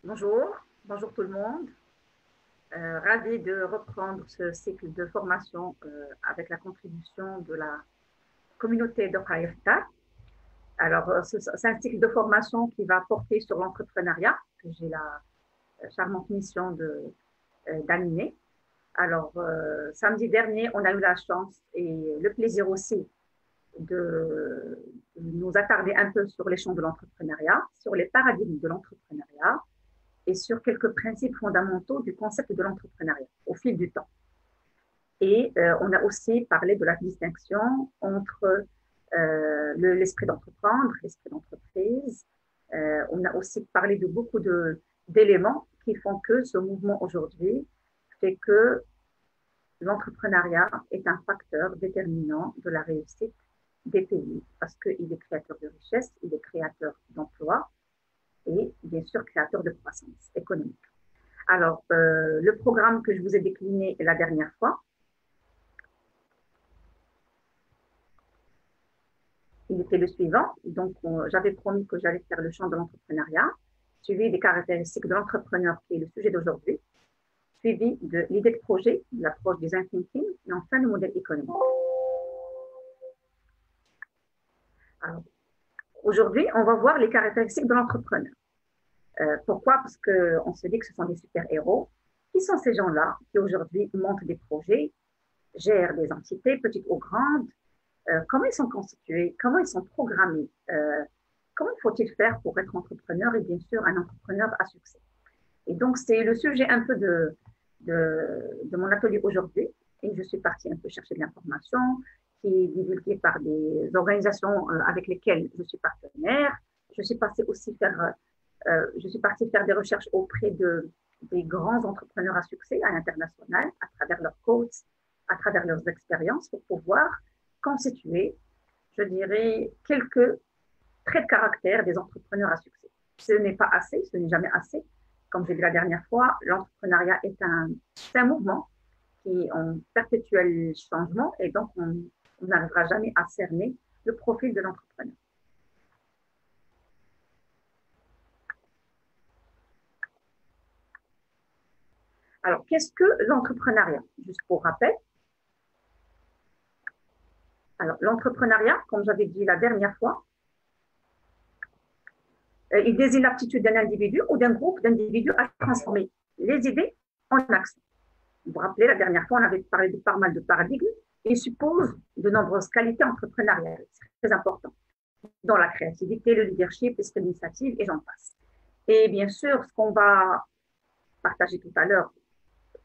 Bonjour tout le monde. Ravi de reprendre ce cycle de formation avec la contribution de la communauté de Khaïrta. Alors, c'est un cycle de formation qui va porter sur l'entrepreneuriat, que j'ai la charmante mission d'animer. Alors, samedi dernier, on a eu la chance et le plaisir aussi de nous attarder un peu sur les champs de l'entrepreneuriat, sur les paradigmes de l'entrepreneuriat, et sur quelques principes fondamentaux du concept de l'entrepreneuriat au fil du temps. Et on a aussi parlé de la distinction entre l'esprit d'entreprendre, l'esprit d'entreprise. On a aussi parlé de beaucoup d'éléments qui font que ce mouvement aujourd'hui fait que l'entrepreneuriat est un facteur déterminant de la réussite des pays parce qu'il est créateur de richesse, il est créateur d'emplois et bien sûr créateur de croissance économique. Alors, le programme que je vous ai décliné la dernière fois, il était le suivant. Donc, j'avais promis que j'allais faire le champ de l'entrepreneuriat, suivi des caractéristiques de l'entrepreneur, qui est le sujet d'aujourd'hui, suivi de l'idée de projet, de l'approche design thinking, et enfin le modèle économique. Alors, aujourd'hui, on va voir les caractéristiques de l'entrepreneur. Pourquoi? Parce qu'on se dit que ce sont des super-héros. Qui sont ces gens-là qui aujourd'hui montent des projets, gèrent des entités, petites ou grandes? Comment ils sont constitués? Comment ils sont programmés? Comment faut-il faire pour être entrepreneur et bien sûr un entrepreneur à succès? Et donc, c'est le sujet un peu de mon atelier aujourd'hui. Et je suis partie un peu chercher de l'information qui est divulguée par des organisations avec lesquelles je suis partenaire. Je suis partie aussi je suis partie faire des recherches auprès des grands entrepreneurs à succès à l'international, à travers leurs coachs, à travers leurs expériences, pour pouvoir constituer, je dirais, quelques traits de caractère des entrepreneurs à succès. Ce n'est pas assez, ce n'est jamais assez. Comme j'ai dit la dernière fois, l'entrepreneuriat est un mouvement qui est en perpétuel changement et donc on n'arrivera jamais à cerner le profil de l'entrepreneur. Alors, qu'est-ce que l'entrepreneuriat? Juste pour rappel. Alors, l'entrepreneuriat, comme j'avais dit la dernière fois, il désigne l'aptitude d'un individu ou d'un groupe d'individus à transformer les idées en action. Vous vous rappelez, la dernière fois, on avait parlé de pas mal de paradigmes et suppose de nombreuses qualités entrepreneuriales. C'est très important. Dans la créativité, le leadership, l'esprit d'initiative et j'en passe. Et bien sûr, ce qu'on va partager tout à l'heure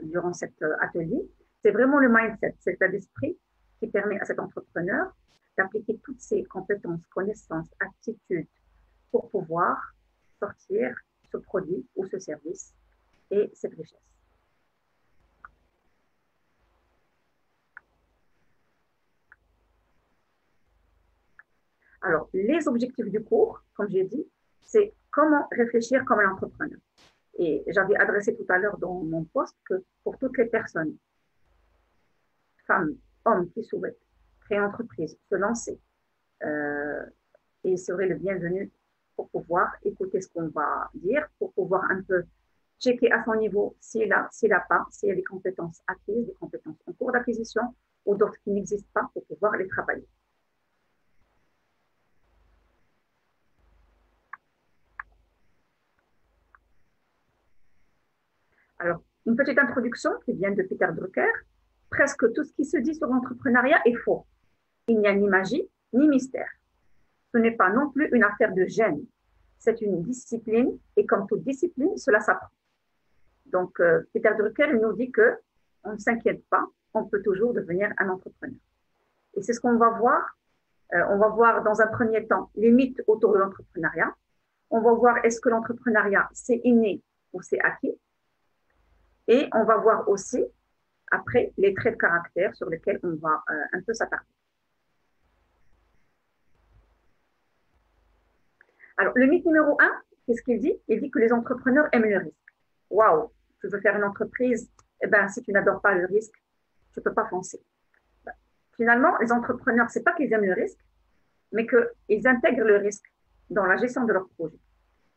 durant cet atelier, c'est vraiment le mindset, cet état d'esprit qui permet à cet entrepreneur d'appliquer toutes ses compétences, connaissances, aptitudes pour pouvoir sortir ce produit ou ce service et cette richesse. Alors, les objectifs du cours, comme j'ai dit, c'est comment réfléchir comme un entrepreneur. Et j'avais adressé tout à l'heure dans mon poste que pour toutes les personnes, femmes, hommes qui souhaitent créer une entreprise, se lancer, et serait le bienvenu pour pouvoir écouter ce qu'on va dire, pour pouvoir un peu checker à son niveau s'il n'a pas, s'il y a des compétences acquises, des compétences en cours d'acquisition ou d'autres qui n'existent pas pour pouvoir les travailler. Alors, une petite introduction qui vient de Peter Drucker. Presque tout ce qui se dit sur l'entrepreneuriat est faux. Il n'y a ni magie, ni mystère. Ce n'est pas non plus une affaire de gène. C'est une discipline et comme toute discipline, cela s'apprend. Donc, Peter Drucker nous dit qu'on ne s'inquiète pas, on peut toujours devenir un entrepreneur. Et c'est ce qu'on va voir. On va voir dans un premier temps les mythes autour de l'entrepreneuriat. On va voir est-ce que l'entrepreneuriat c'est inné ou c'est acquis. Et on va voir aussi après les traits de caractère sur lesquels on va un peu s'attarder. Alors, le mythe numéro 1, qu'est-ce qu'il dit? Il dit que les entrepreneurs aiment le risque. Waouh, tu veux faire une entreprise, eh ben, si tu n'adores pas le risque, tu ne peux pas foncer. Finalement, les entrepreneurs, ce n'est pas qu'ils aiment le risque, mais qu'ils intègrent le risque dans la gestion de leur projet.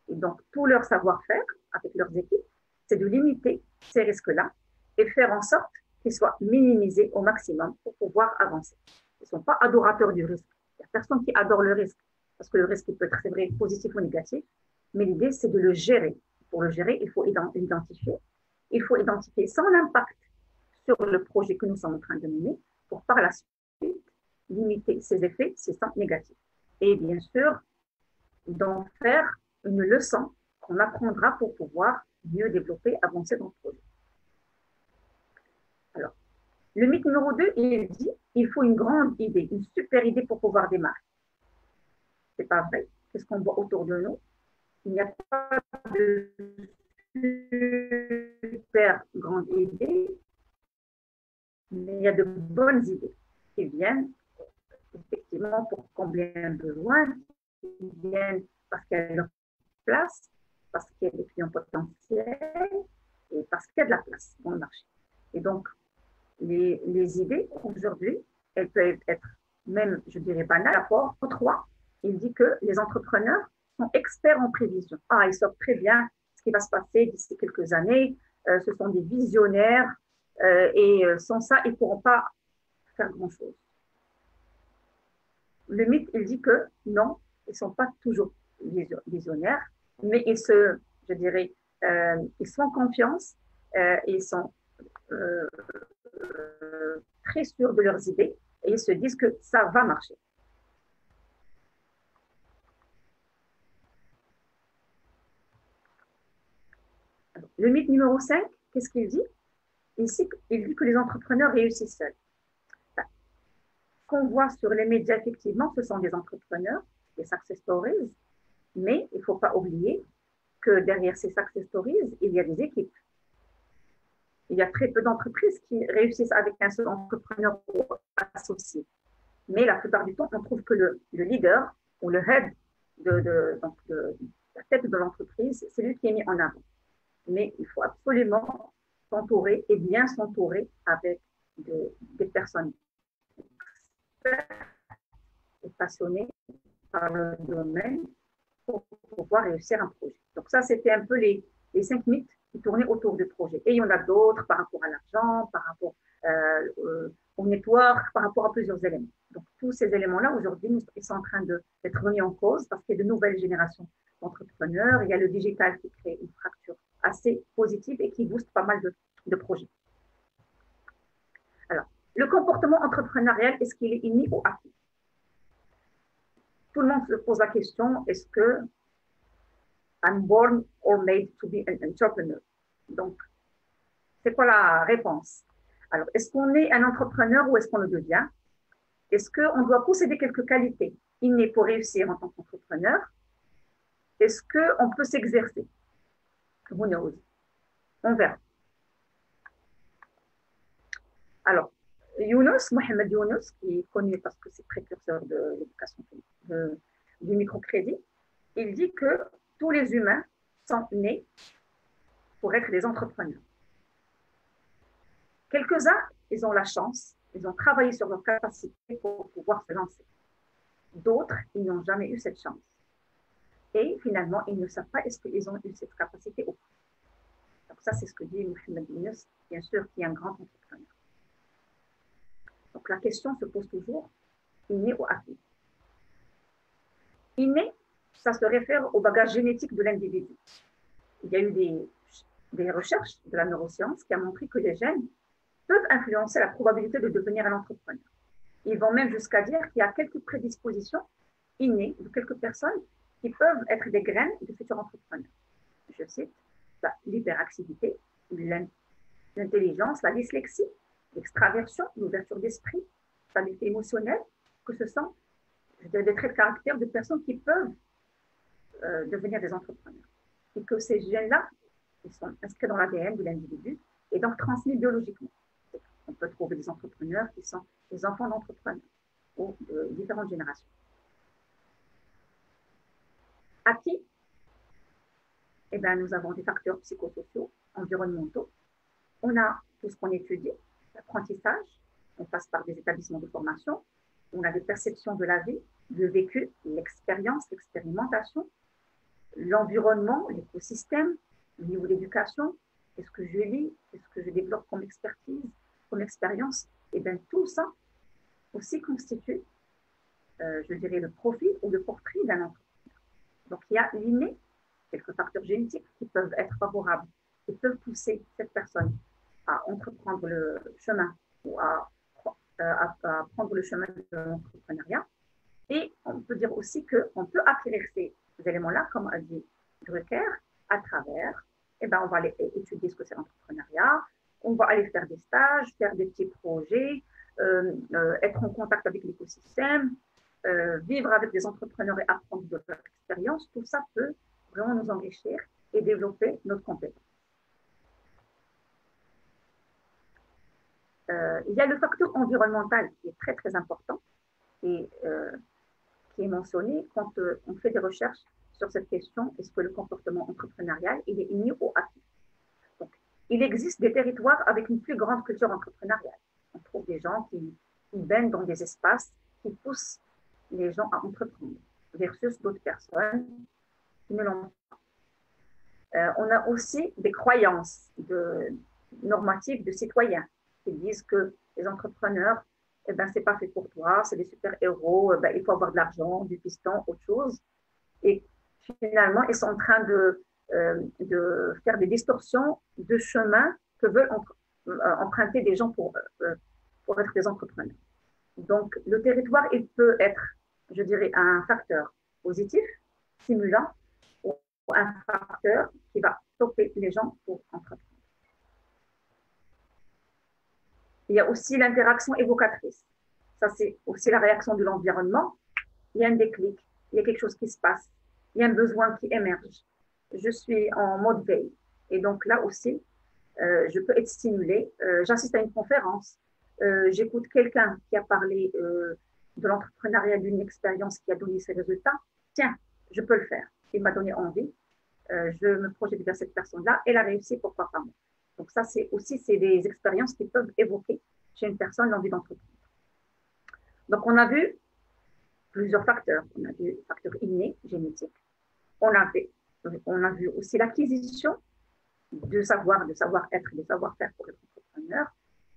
Et donc, tout leur savoir-faire avec leurs équipes, c'est de limiter ces risques-là et faire en sorte qu'ils soient minimisés au maximum pour pouvoir avancer. Ils ne sont pas adorateurs du risque. Il n'y a personne qui adore le risque, parce que le risque peut être, c'est vrai, positif ou négatif, mais l'idée, c'est de le gérer. Pour le gérer, il faut identifier. Il faut identifier son impact sur le projet que nous sommes en train de mener pour par la suite limiter ses effets, ses sens négatifs. Et bien sûr, d'en faire une leçon qu'on apprendra pour pouvoir mieux développer, avancer dans le projet. Alors, le mythe numéro 2, il dit il faut une grande idée, une super idée pour pouvoir démarrer. C'est pas vrai. Qu'est-ce qu'on voit autour de nous? Il n'y a pas de super grande idée, mais il y a de bonnes idées qui viennent effectivement pour combler un besoin, qui viennent parce qu'il y a leur place, parce qu'il y a des clients potentiels et parce qu'il y a de la place dans le marché. Et donc, les idées, aujourd'hui, elles peuvent être même, je dirais, banales. Rapport 3, il dit que les entrepreneurs sont experts en prévision. Ah, ils savent très bien ce qui va se passer d'ici quelques années. Ce sont des visionnaires et sans ça, ils ne pourront pas faire grand-chose. Le mythe, il dit que non, ils ne sont pas toujours visionnaires, mais je dirais, ils sont en confiance, ils sont très sûrs de leurs idées et ils se disent que ça va marcher. Alors, le mythe numéro 5, qu'est-ce qu'il dit? Ici, il dit que les entrepreneurs réussissent seuls. Ce qu'on voit sur les médias, effectivement, ce sont des entrepreneurs, des success stories, mais il ne faut pas oublier que derrière ces success stories, il y a des équipes. Il y a très peu d'entreprises qui réussissent avec un seul entrepreneur ou associé. Mais la plupart du temps, on trouve que le leader ou le head de la tête de l'entreprise, c'est lui qui est mis en avant. Mais il faut absolument s'entourer et bien s'entourer avec des personnes et passionnées par le domaine pour pouvoir réussir un projet. Donc ça, c'était un peu les 5 mythes qui tournaient autour du projet. Et il y en a d'autres par rapport à l'argent, par rapport au network, par rapport à plusieurs éléments. Donc tous ces éléments-là, aujourd'hui, ils sont en train d'être remis en cause parce qu'il y a de nouvelles générations d'entrepreneurs. Il y a le digital qui crée une fracture assez positive et qui booste pas mal de projets. Alors, le comportement entrepreneurial, est-ce qu'il est inné ou acquis? Tout le monde se pose la question, est-ce que I'm born or made to be an entrepreneur? Donc, c'est quoi la réponse? Alors, est-ce qu'on est un entrepreneur ou est-ce qu'on le devient? Est-ce qu'on doit posséder quelques qualités innées pour réussir en tant qu'entrepreneur? Est-ce qu'on peut s'exercer? Who knows? On verra. Alors, Mohamed Younous, qui est connu parce que c'est précurseur de l'éducation du microcrédit, il dit que tous les humains sont nés pour être des entrepreneurs. Quelques-uns, ils ont la chance, ils ont travaillé sur leur capacité pour pouvoir se lancer. D'autres, ils n'ont jamais eu cette chance. Et finalement, ils ne savent pas est-ce qu'ils ont eu cette capacité ou pas. Donc ça, c'est ce que dit Mohamed Younous, bien sûr, qui est un grand entrepreneur. Donc la question se pose toujours, inné ou acquis? Inné, ça se réfère au bagage génétique de l'individu. Il y a eu des recherches de la neuroscience qui ont montré que les gènes peuvent influencer la probabilité de devenir un entrepreneur. Ils vont même jusqu'à dire qu'il y a quelques prédispositions innées de quelques personnes qui peuvent être des graines de futurs entrepreneurs. Je cite l'hyperactivité, l'intelligence, la dyslexie, l'extraversion, l'ouverture d'esprit, la stabilité émotionnelle, que ce sont des traits de caractère de personnes qui peuvent devenir des entrepreneurs. Et que ces gènes-là, ils sont inscrits dans l'ADN de l'individu et donc transmis biologiquement. On peut trouver des entrepreneurs qui sont des enfants d'entrepreneurs ou de différentes générations. Acquis, eh bien, nous avons des facteurs psychosociaux, environnementaux. On a tout ce qu'on étudie, l'apprentissage, on passe par des établissements de formation, on a des perceptions de la vie, le vécu, l'expérience, l'expérimentation, l'environnement, l'écosystème, niveau d'éducation, qu'est-ce que je lis, qu'est-ce que je développe comme expertise, comme expérience. Et bien tout ça aussi constitue, je dirais, le profil ou le portrait d'un entrepreneur. Donc il y a l'inné, quelques facteurs génétiques qui peuvent être favorables, qui peuvent pousser cette personne à entreprendre le chemin ou à prendre le chemin de l'entrepreneuriat. Et on peut dire aussi qu'on peut acquérir ces éléments-là, comme a dit Drucker, à travers, eh ben, on va aller étudier ce que c'est l'entrepreneuriat, on va aller faire des stages, faire des petits projets, être en contact avec l'écosystème, vivre avec des entrepreneurs et apprendre de leur expérience. Tout ça peut vraiment nous enrichir et développer notre compétence. Il y a le facteur environnemental qui est très, très important et qui est mentionné quand on fait des recherches sur cette question, est-ce que le comportement entrepreneurial, il est inné ou acquis? Donc, il existe des territoires avec une plus grande culture entrepreneuriale. On trouve des gens qui baignent dans des espaces qui poussent les gens à entreprendre, versus d'autres personnes qui ne l'ont pas. On a aussi des croyances normatives de citoyens qui disent que les entrepreneurs, eh ben, c'est pas fait pour toi, c'est des super-héros, ben, il faut avoir de l'argent, du piston, autre chose. Et finalement, ils sont en train de faire des distorsions de chemin que veulent emprunter des gens pour être des entrepreneurs. Donc, le territoire, il peut être, je dirais, un facteur positif, stimulant, ou un facteur qui va stopper les gens pour entreprendre. Il y a aussi l'interaction évocatrice. Ça, c'est aussi la réaction de l'environnement. Il y a un déclic, il y a quelque chose qui se passe, il y a un besoin qui émerge. Je suis en mode veille. Et donc là aussi, je peux être stimulée. J'assiste à une conférence, j'écoute quelqu'un qui a parlé de l'entrepreneuriat, d'une expérience qui a donné ses résultats. Tiens, je peux le faire. Il m'a donné envie. Je me projette vers cette personne-là. Elle a réussi, pourquoi pas moi? Donc ça, c'est des expériences qui peuvent évoquer chez une personne l'envie d'entreprendre. Donc on a vu plusieurs facteurs. On a vu le facteur inné, génétique. On a vu aussi l'acquisition de savoir-être, de savoir-faire pour être entrepreneur.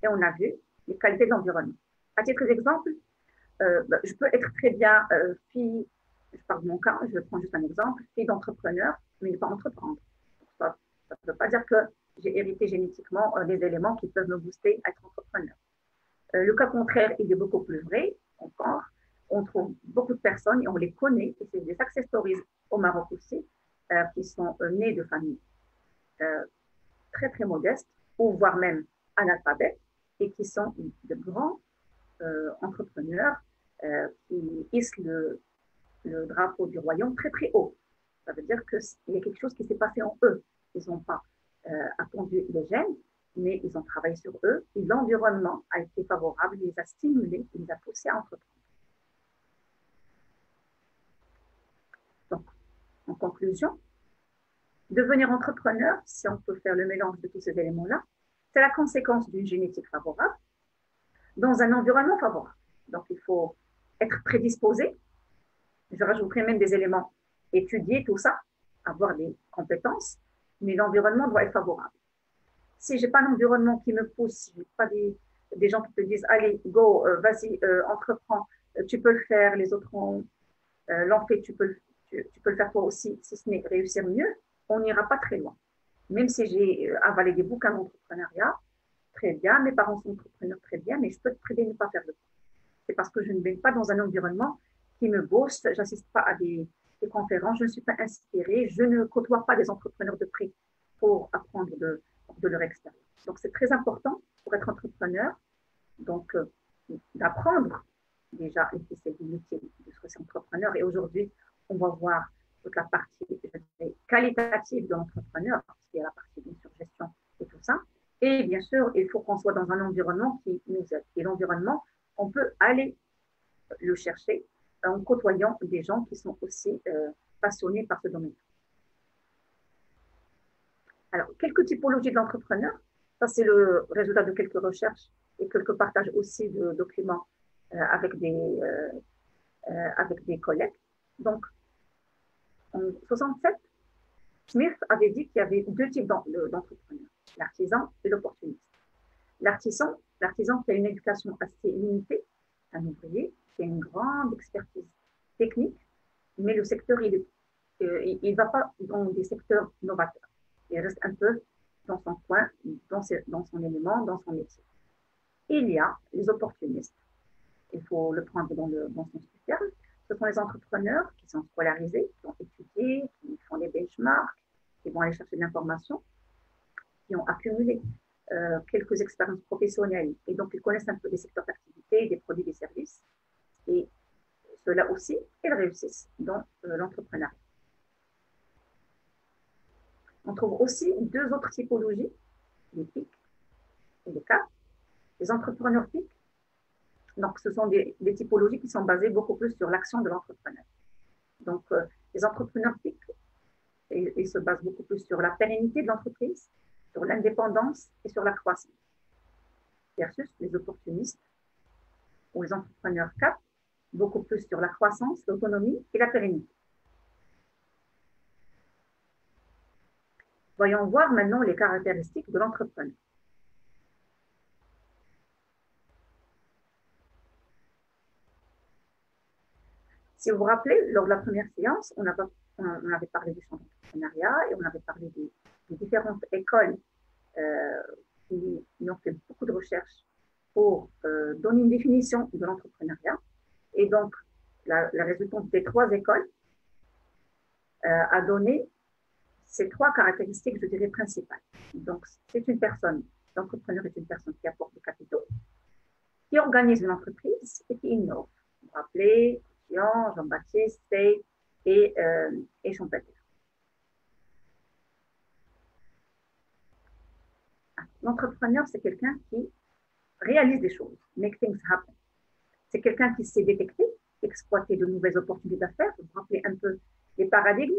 Et on a vu les qualités de l'environnement. À titre d'exemple, je peux être très bien fille, je parle de mon cas, je prends juste un exemple, fille d'entrepreneur, mais ne pas entreprendre. Ça ne veut pas dire que j'ai hérité génétiquement des éléments qui peuvent me booster à être entrepreneur. Le cas contraire, il est beaucoup plus vrai encore. On trouve beaucoup de personnes et on les connaît, et c'est des success stories au Maroc aussi, qui sont nées de familles très très modestes, ou voire même analphabètes, et qui sont de grands entrepreneurs qui hissent le drapeau du royaume très très haut. Ça veut dire qu'il y a quelque chose qui s'est passé en eux. Ils n'ont pas attendu les gènes, mais ils ont travaillé sur eux, et l'environnement a été favorable, il les a stimulés, il les a poussés à entreprendre. Donc, en conclusion, devenir entrepreneur, si on peut faire le mélange de tous ces éléments-là, c'est la conséquence d'une génétique favorable dans un environnement favorable. Donc, il faut être prédisposé. Je rajouterai même des éléments, étudier tout ça, avoir des compétences, mais l'environnement doit être favorable. Si je n'ai pas un environnement qui me pousse, si je n'ai pas des gens qui te disent, allez, go, vas-y, entreprends, tu peux le faire, les autres l'ont fait, tu peux le faire toi aussi, si ce n'est réussir mieux, on n'ira pas très loin. Même si j'ai avalé des bouquins d'entrepreneuriat, très bien, mes parents sont entrepreneurs, très bien, mais je peux très bien ne pas faire le pas. C'est parce que je ne baigne pas dans un environnement qui me booste, je n'assiste pas à des conférences, je ne suis pas inspirée, je ne côtoie pas des entrepreneurs de prix pour apprendre de leur expérience. Donc, c'est très important pour être entrepreneur, donc d'apprendre déjà les métiers de ce que c'est entrepreneur. Et aujourd'hui, on va voir toute la partie qualitative de l'entrepreneur, parce qu'il y a la partie bien sûr gestion et tout ça. Et bien sûr, il faut qu'on soit dans un environnement qui nous aide. Et l'environnement, on peut aller le chercher en côtoyant des gens qui sont aussi passionnés par ce domaine. Alors, quelques typologies de l'entrepreneur. Ça, c'est le résultat de quelques recherches et quelques partages aussi de documents avec des collègues. Donc, en 67, Smith avait dit qu'il y avait deux types d'entrepreneurs, l'artisan et l'opportuniste. L'artisan qui a une éducation assez limitée, un ouvrier qui a une grande expertise technique, mais le secteur, il ne va pas dans des secteurs novateurs. Il reste un peu dans son coin, dans son élément, dans son métier. Il y a les opportunistes. Il faut le prendre dans son terme. Ce sont les entrepreneurs qui sont scolarisés, qui ont étudié, qui font des benchmarks, qui vont aller chercher de l'information, qui ont accumulé quelques expériences professionnelles et donc ils connaissent un peu des secteurs d'activité, des produits, des services. Et ceux-là aussi, ils réussissent dans l'entrepreneuriat. On trouve aussi deux autres typologies, les pics et les caps. Les entrepreneurs pics, donc ce sont des typologies qui sont basées beaucoup plus sur l'action de l'entrepreneur. Donc les entrepreneurs pics, ils se basent beaucoup plus sur la pérennité de l'entreprise, sur l'indépendance et sur la croissance. Versus les opportunistes ou les entrepreneurs cap, beaucoup plus sur la croissance, l'autonomie et la pérennité. Voyons voir maintenant les caractéristiques de l'entrepreneur. Si vous vous rappelez, lors de la première séance, on avait parlé du champ d'entrepreneuriat et on avait parlé des différentes écoles qui ont fait beaucoup de recherches pour donner une définition de l'entrepreneuriat. Et donc, la résultante des trois écoles a donné ces trois caractéristiques, je dirais, principales. Donc, c'est une personne, l'entrepreneur est une personne qui apporte des capitaux, qui organise une entreprise et qui innove. Vous vous rappelez, Jean-Baptiste, Stey et Schumpeter. L'entrepreneur, c'est quelqu'un qui réalise des choses, make things happen. C'est quelqu'un qui sait détecter, exploiter de nouvelles opportunités d'affaires. Vous vous rappelez un peu les paradigmes.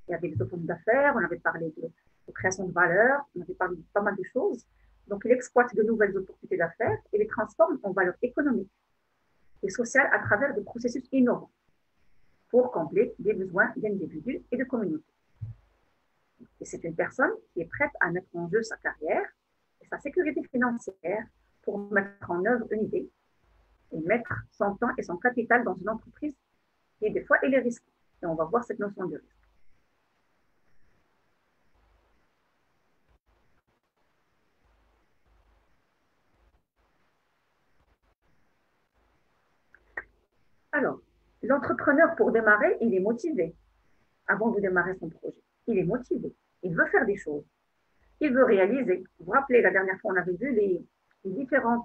Il y avait des opportunités d'affaires, on avait parlé de création de valeur, on avait parlé de pas mal de choses. Donc, il exploite de nouvelles opportunités d'affaires et les transforme en valeur économique et sociale à travers des processus innovants pour combler des besoins d'individus et de communautés. Et c'est une personne qui est prête à mettre en jeu sa carrière et sa sécurité financière pour mettre en œuvre une idée et mettre son temps et son capital dans une entreprise qui, des fois, elle est risquée. Et on va voir cette notion de risque. Alors, l'entrepreneur, pour démarrer, il est motivé avant de démarrer son projet. Il est motivé. Il veut faire des choses. Il veut réaliser. Vous vous rappelez, la dernière fois, on avait vu les différents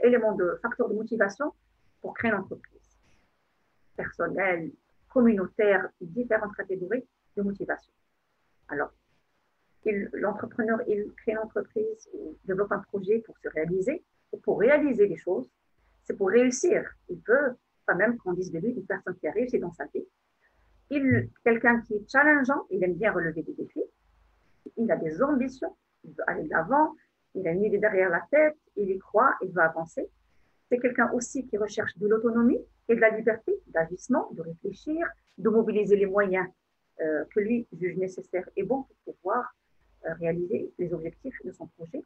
éléments de facteurs de motivation pour créer une entreprise. Personnelle, communautaire, différentes catégories de motivation. Alors, l'entrepreneur, il crée une entreprise, il développe un projet pour se réaliser. Et pour réaliser des choses, c'est pour réussir. Il veut, pas même qu'on dise de lui, une personne qui a réussi dans sa vie. Quelqu'un qui est challengeant, il aime bien relever des défis. Il a des ambitions, il veut aller de l'avant, il a une idée derrière la tête, il y croit, il veut avancer. C'est quelqu'un aussi qui recherche de l'autonomie et de la liberté d'agissement, de réfléchir, de mobiliser les moyens que lui juge nécessaires et bons pour pouvoir réaliser les objectifs de son projet.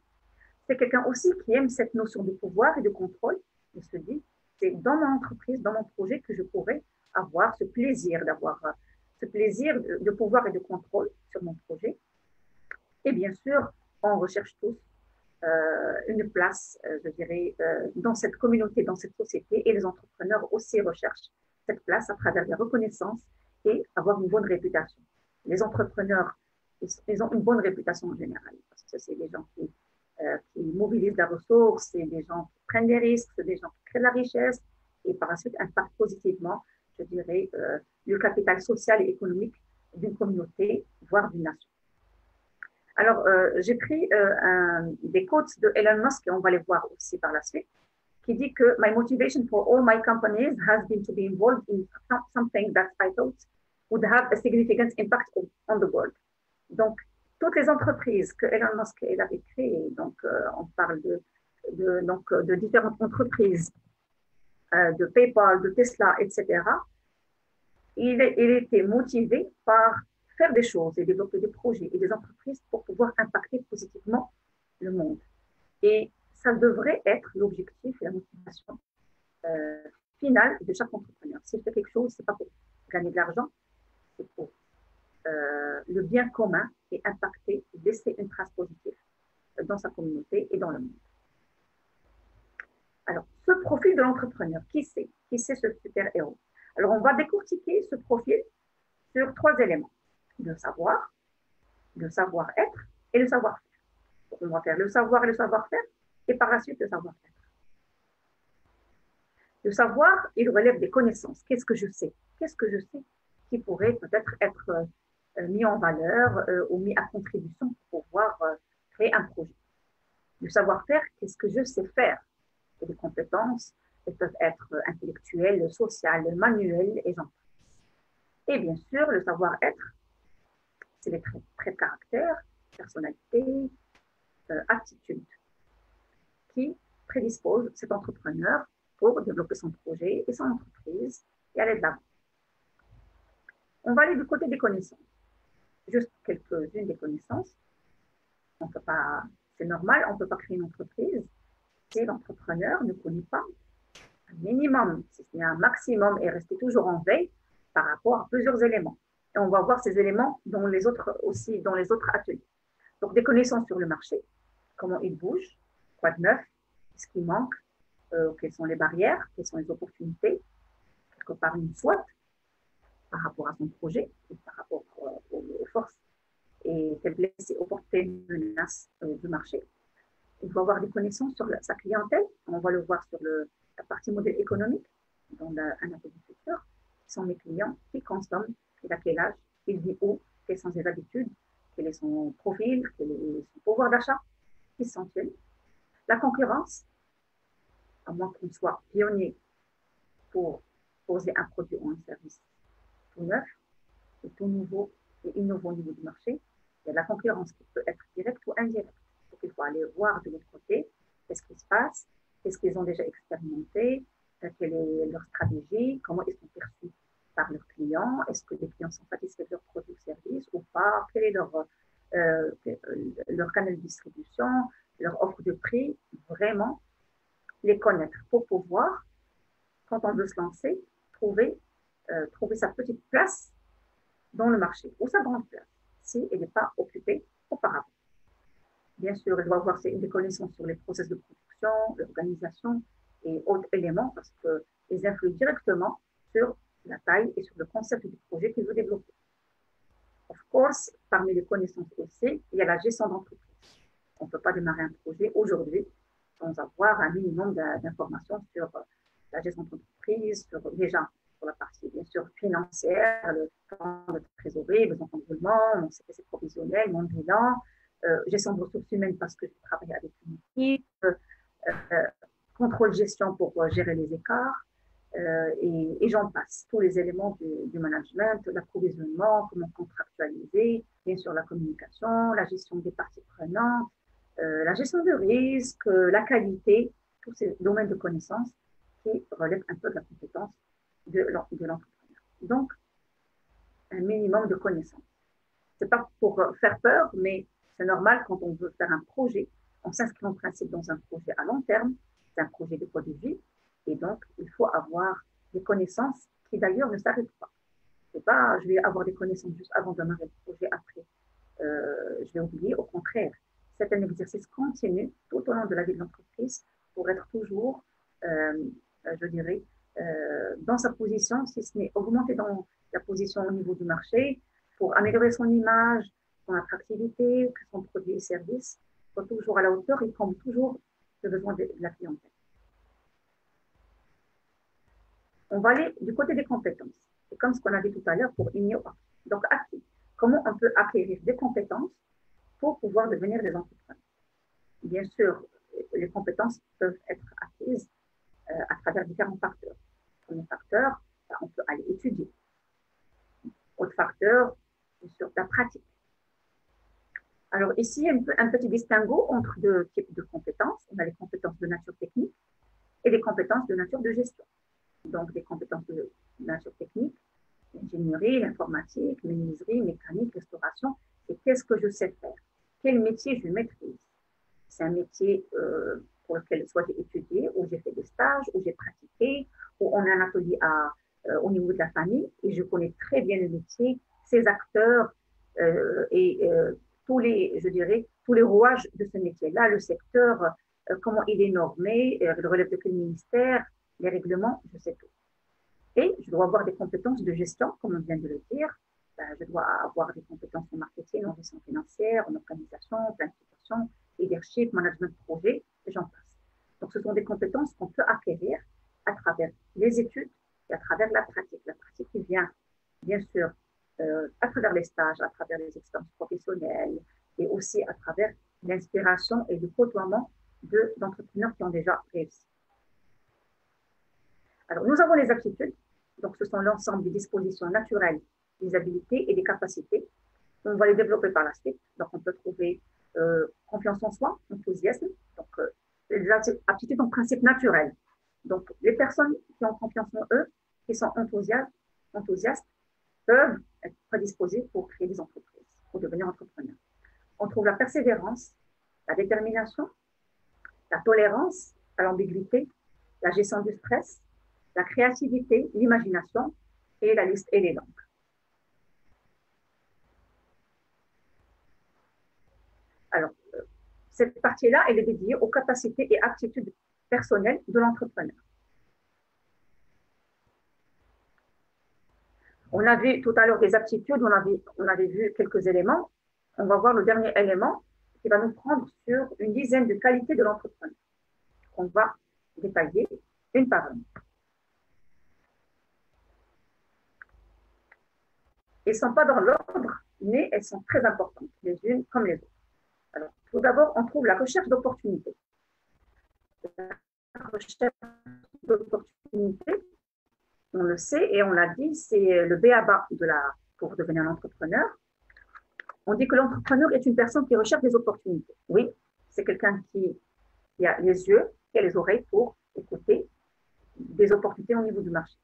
C'est quelqu'un aussi qui aime cette notion de pouvoir et de contrôle. Il se dit, c'est dans mon entreprise, dans mon projet que je pourrais avoir ce plaisir d'avoir ce plaisir de pouvoir et de contrôle sur mon projet. Et bien sûr, on recherche tous une place, je dirais, dans cette communauté, dans cette société, et les entrepreneurs aussi recherchent cette place à travers la reconnaissance et avoir une bonne réputation. Les entrepreneurs, ils ont une bonne réputation en général, parce que c'est des gens qui mobilisent la ressource, c'est des gens qui prennent des risques, c'est des gens qui créent de la richesse, et par la suite impactent positivement, je dirais, le capital social et économique d'une communauté, voire d'une nation. Alors, j'ai pris des quotes de Elon Musk, et on va les voir aussi par la suite, qui dit que My motivation for all my companies has been to be involved in something that I thought would have a significant impact on the world. Donc, toutes les entreprises que Elon Musk avait créées, donc on parle de différentes entreprises, de PayPal, de Tesla, etc., il était motivé par faire des choses et développer des projets et des entreprises pour pouvoir impacter positivement le monde. Et ça devrait être l'objectif et la motivation finale de chaque entrepreneur. S'il fait quelque chose, ce n'est pas pour gagner de l'argent, c'est pour le bien commun et impacter, laisser une trace positive dans sa communauté et dans le monde. Alors, ce profil de l'entrepreneur, qui c'est? Qui c'est ce super-héros? Alors, on va décortiquer ce profil sur 3 éléments. Le savoir, le savoir-être et le savoir-faire. On va faire le savoir et le savoir-faire et par la suite le savoir-faire. Le savoir, il relève des connaissances. Qu'est-ce que je sais? Qu'est-ce que je sais qui pourrait peut-être être mis en valeur ou mis à contribution pour pouvoir créer un projet? Le savoir-faire, qu'est-ce que je sais faire? Et les compétences, elles peuvent être intellectuelles, sociales, manuelles et j'en passe. Et bien sûr, le savoir-être, c'est les traits de caractère, personnalité, attitude qui prédisposent cet entrepreneur pour développer son projet et son entreprise et aller de l'avant. On va aller du côté des connaissances. Juste quelques-unes des connaissances. On peut pas, c'est normal, on ne peut pas créer une entreprise si l'entrepreneur ne connaît pas un minimum, si ce n'est un maximum, et rester toujours en veille par rapport à plusieurs éléments. Et on va voir ces éléments dans les autres aussi, dans les autres ateliers. Donc, des connaissances sur le marché, comment il bouge, quoi de neuf, ce qui manque, quelles sont les barrières, quelles sont les opportunités, quelque part une SWOT par rapport à son projet et par rapport aux forces et faiblesses et opportunités menaces du marché. Il faut avoir des connaissances sur sa clientèle. On va le voir sur la partie modèle économique dans un atelier futur. Qui sont mes clients, qui consomment, il a quel âge, il vit où, quelles sont ses habitudes, quel est son profil, quel est son pouvoir d'achat, qui sont-ils. La concurrence, à moins qu'on soit pionnier pour poser un produit ou un service tout neuf, et tout nouveau et innovant au niveau du marché, il y a la concurrence qui peut être directe ou indirecte. Donc, il faut aller voir de l'autre côté qu'est-ce qui se passe, qu'est-ce qu'ils ont déjà expérimenté, quelle est leur stratégie, comment ils sont perçus par leurs clients, est-ce que les clients sont satisfaits de leurs produits ou services ou pas, quel est leur canal de distribution, leur offre de prix, vraiment les connaître pour pouvoir, quand on veut se lancer, trouver sa petite place dans le marché ou sa grande place si elle n'est pas occupée auparavant. Bien sûr, elle doit avoir des connaissances sur les process de production, l'organisation et autres éléments parce qu'ils influent directement sur la taille et sur le concept du projet qu'il veut développer. Of course, parmi les connaissances aussi, il y a la gestion d'entreprise. On ne peut pas démarrer un projet aujourd'hui sans avoir un minimum d'informations sur la gestion d'entreprise, déjà sur la partie bien sûr financière, le plan de trésorerie, besoin de roulement, mon CPC provisionnel, mon bilan, gestion de ressources humaines parce que je travaille avec une équipe, contrôle gestion pour gérer les écarts, et j'en passe. Tous les éléments du management, l'approvisionnement, comment contractualiser, bien sûr la communication, la gestion des parties prenantes, la gestion de risque, la qualité, tous ces domaines de connaissances qui relèvent un peu de la compétence de l'entrepreneur. Donc, un minimum de connaissances. Ce n'est pas pour faire peur, mais c'est normal quand on veut faire un projet, on s'inscrit en principe dans un projet à long terme, c'est un projet de de vie, et donc il faut avoir des connaissances qui d'ailleurs ne s'arrêtent pas. C'est pas, je vais avoir des connaissances juste avant de démarrer le projet, après, je vais oublier, au contraire. C'est un exercice continu tout au long de la vie de l'entreprise pour être toujours, je dirais, dans sa position, si ce n'est augmenter dans la position au niveau du marché, pour améliorer son image, son attractivité, que son produit et service soit toujours à la hauteur et comble toujours le besoin de la clientèle. On va aller du côté des compétences. C'est comme ce qu'on a dit tout à l'heure pour ignorer. Donc, acquis. Comment on peut acquérir des compétences pour pouvoir devenir des entrepreneurs? Bien sûr, les compétences peuvent être acquises à travers différents facteurs. Premier facteur, on peut aller étudier. Autre facteur, bien sûr, la pratique. Alors ici, il y a un petit distinguo entre deux types de compétences. On a les compétences de nature technique et les compétences de nature de gestion. Donc, des compétences de nature technique, L'ingénierie, l'informatique, menuiserie, mécanique, restauration, c'est qu'est-ce que je sais faire? Quel métier je maîtrise? C'est un métier pour lequel soit j'ai étudié, ou j'ai fait des stages, ou j'ai pratiqué, ou on a un atelier au niveau de la famille, et je connais très bien le métier, ses acteurs et tous les, je dirais, tous les rouages de ce métier-là, le secteur, comment il est normé, il relève de quel ministère, les règlements, je sais tout. Et je dois avoir des compétences de gestion, comme on vient de le dire. Je dois avoir des compétences en marketing, en gestion financière, en organisation, en planification, leadership, management de projet, et j'en passe. Donc, ce sont des compétences qu'on peut acquérir à travers les études et à travers la pratique. La pratique qui vient, bien sûr, à travers les stages, à travers les expériences professionnelles et aussi à travers l'inspiration et le côtoiement d'entrepreneurs qui ont déjà réussi. Alors, nous avons les aptitudes. Donc, ce sont l'ensemble des dispositions naturelles, des habilités et des capacités. On va les développer par la suite. Donc, on peut trouver confiance en soi, enthousiasme. Donc, les aptitudes en principe naturelles. Donc, les personnes qui ont confiance en eux, qui sont enthousiastes, peuvent être prédisposées pour créer des entreprises, pour devenir entrepreneurs. On trouve la persévérance, la détermination, la tolérance à l'ambiguïté, la gestion du stress, la créativité, l'imagination et la liste et les langues. Alors, cette partie-là, elle est dédiée aux capacités et aptitudes personnelles de l'entrepreneur. On a vu tout à l'heure des aptitudes, on avait vu quelques éléments. On va voir le dernier élément qui va nous prendre sur une dizaine de qualités de l'entrepreneur qu'on va détailler une par une. Elles ne sont pas dans l'ordre, mais elles sont très importantes, les unes comme les autres. Alors, tout d'abord, on trouve la recherche d'opportunités. La recherche d'opportunités, on le sait et on l'a dit, c'est le b.a.-ba pour devenir un entrepreneur. On dit que l'entrepreneur est une personne qui recherche des opportunités. Oui, c'est quelqu'un qui a les yeux et les oreilles pour écouter des opportunités au niveau du marché.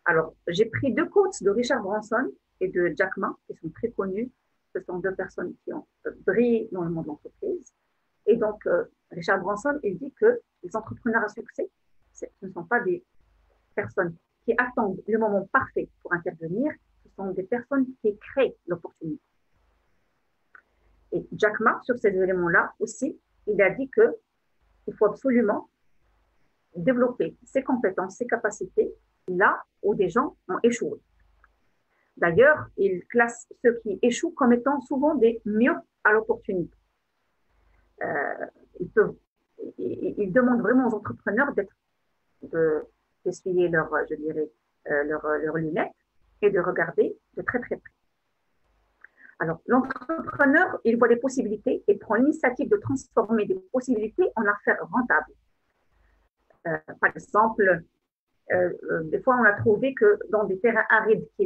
Alors, j'ai pris deux quotes de Richard Branson et de Jack Ma, qui sont très connus. Ce sont deux personnes qui ont brillé dans le monde de l'entreprise. Et donc, Richard Branson, il dit que les entrepreneurs à succès, ce ne sont pas des personnes qui attendent le moment parfait pour intervenir, ce sont des personnes qui créent l'opportunité. Et Jack Ma, sur ces éléments-là aussi, il a dit qu'il faut absolument développer ses compétences, ses capacités là où des gens ont échoué. D'ailleurs, il classe ceux qui échouent comme étant souvent des myopes à l'opportunité. Il demande vraiment aux entrepreneurs d'essuyer leurs lunettes et de regarder de très très près. Alors, l'entrepreneur, il voit des possibilités et prend l'initiative de transformer des possibilités en affaires rentables. Par exemple, des fois, on a trouvé que dans des terrains arides qui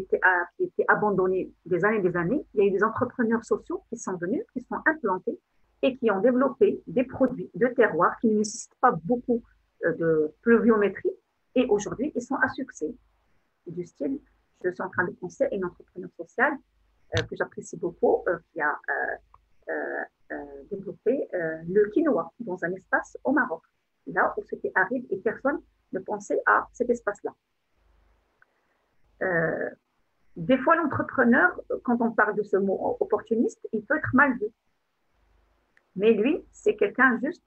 étaient abandonnés des années, il y a eu des entrepreneurs sociaux qui sont venus, qui sont implantés et qui ont développé des produits de terroir qui ne nécessitent pas beaucoup de pluviométrie. Et aujourd'hui, ils sont à succès. Du style, je suis en train de penser à une entrepreneur sociale que j'apprécie beaucoup, qui a développé le quinoa dans un espace au Maroc, là où c'était aride et personne ne pensait à cet espace-là. Des fois, l'entrepreneur, quand on parle de ce mot opportuniste, il peut être mal vu. Mais lui, c'est quelqu'un juste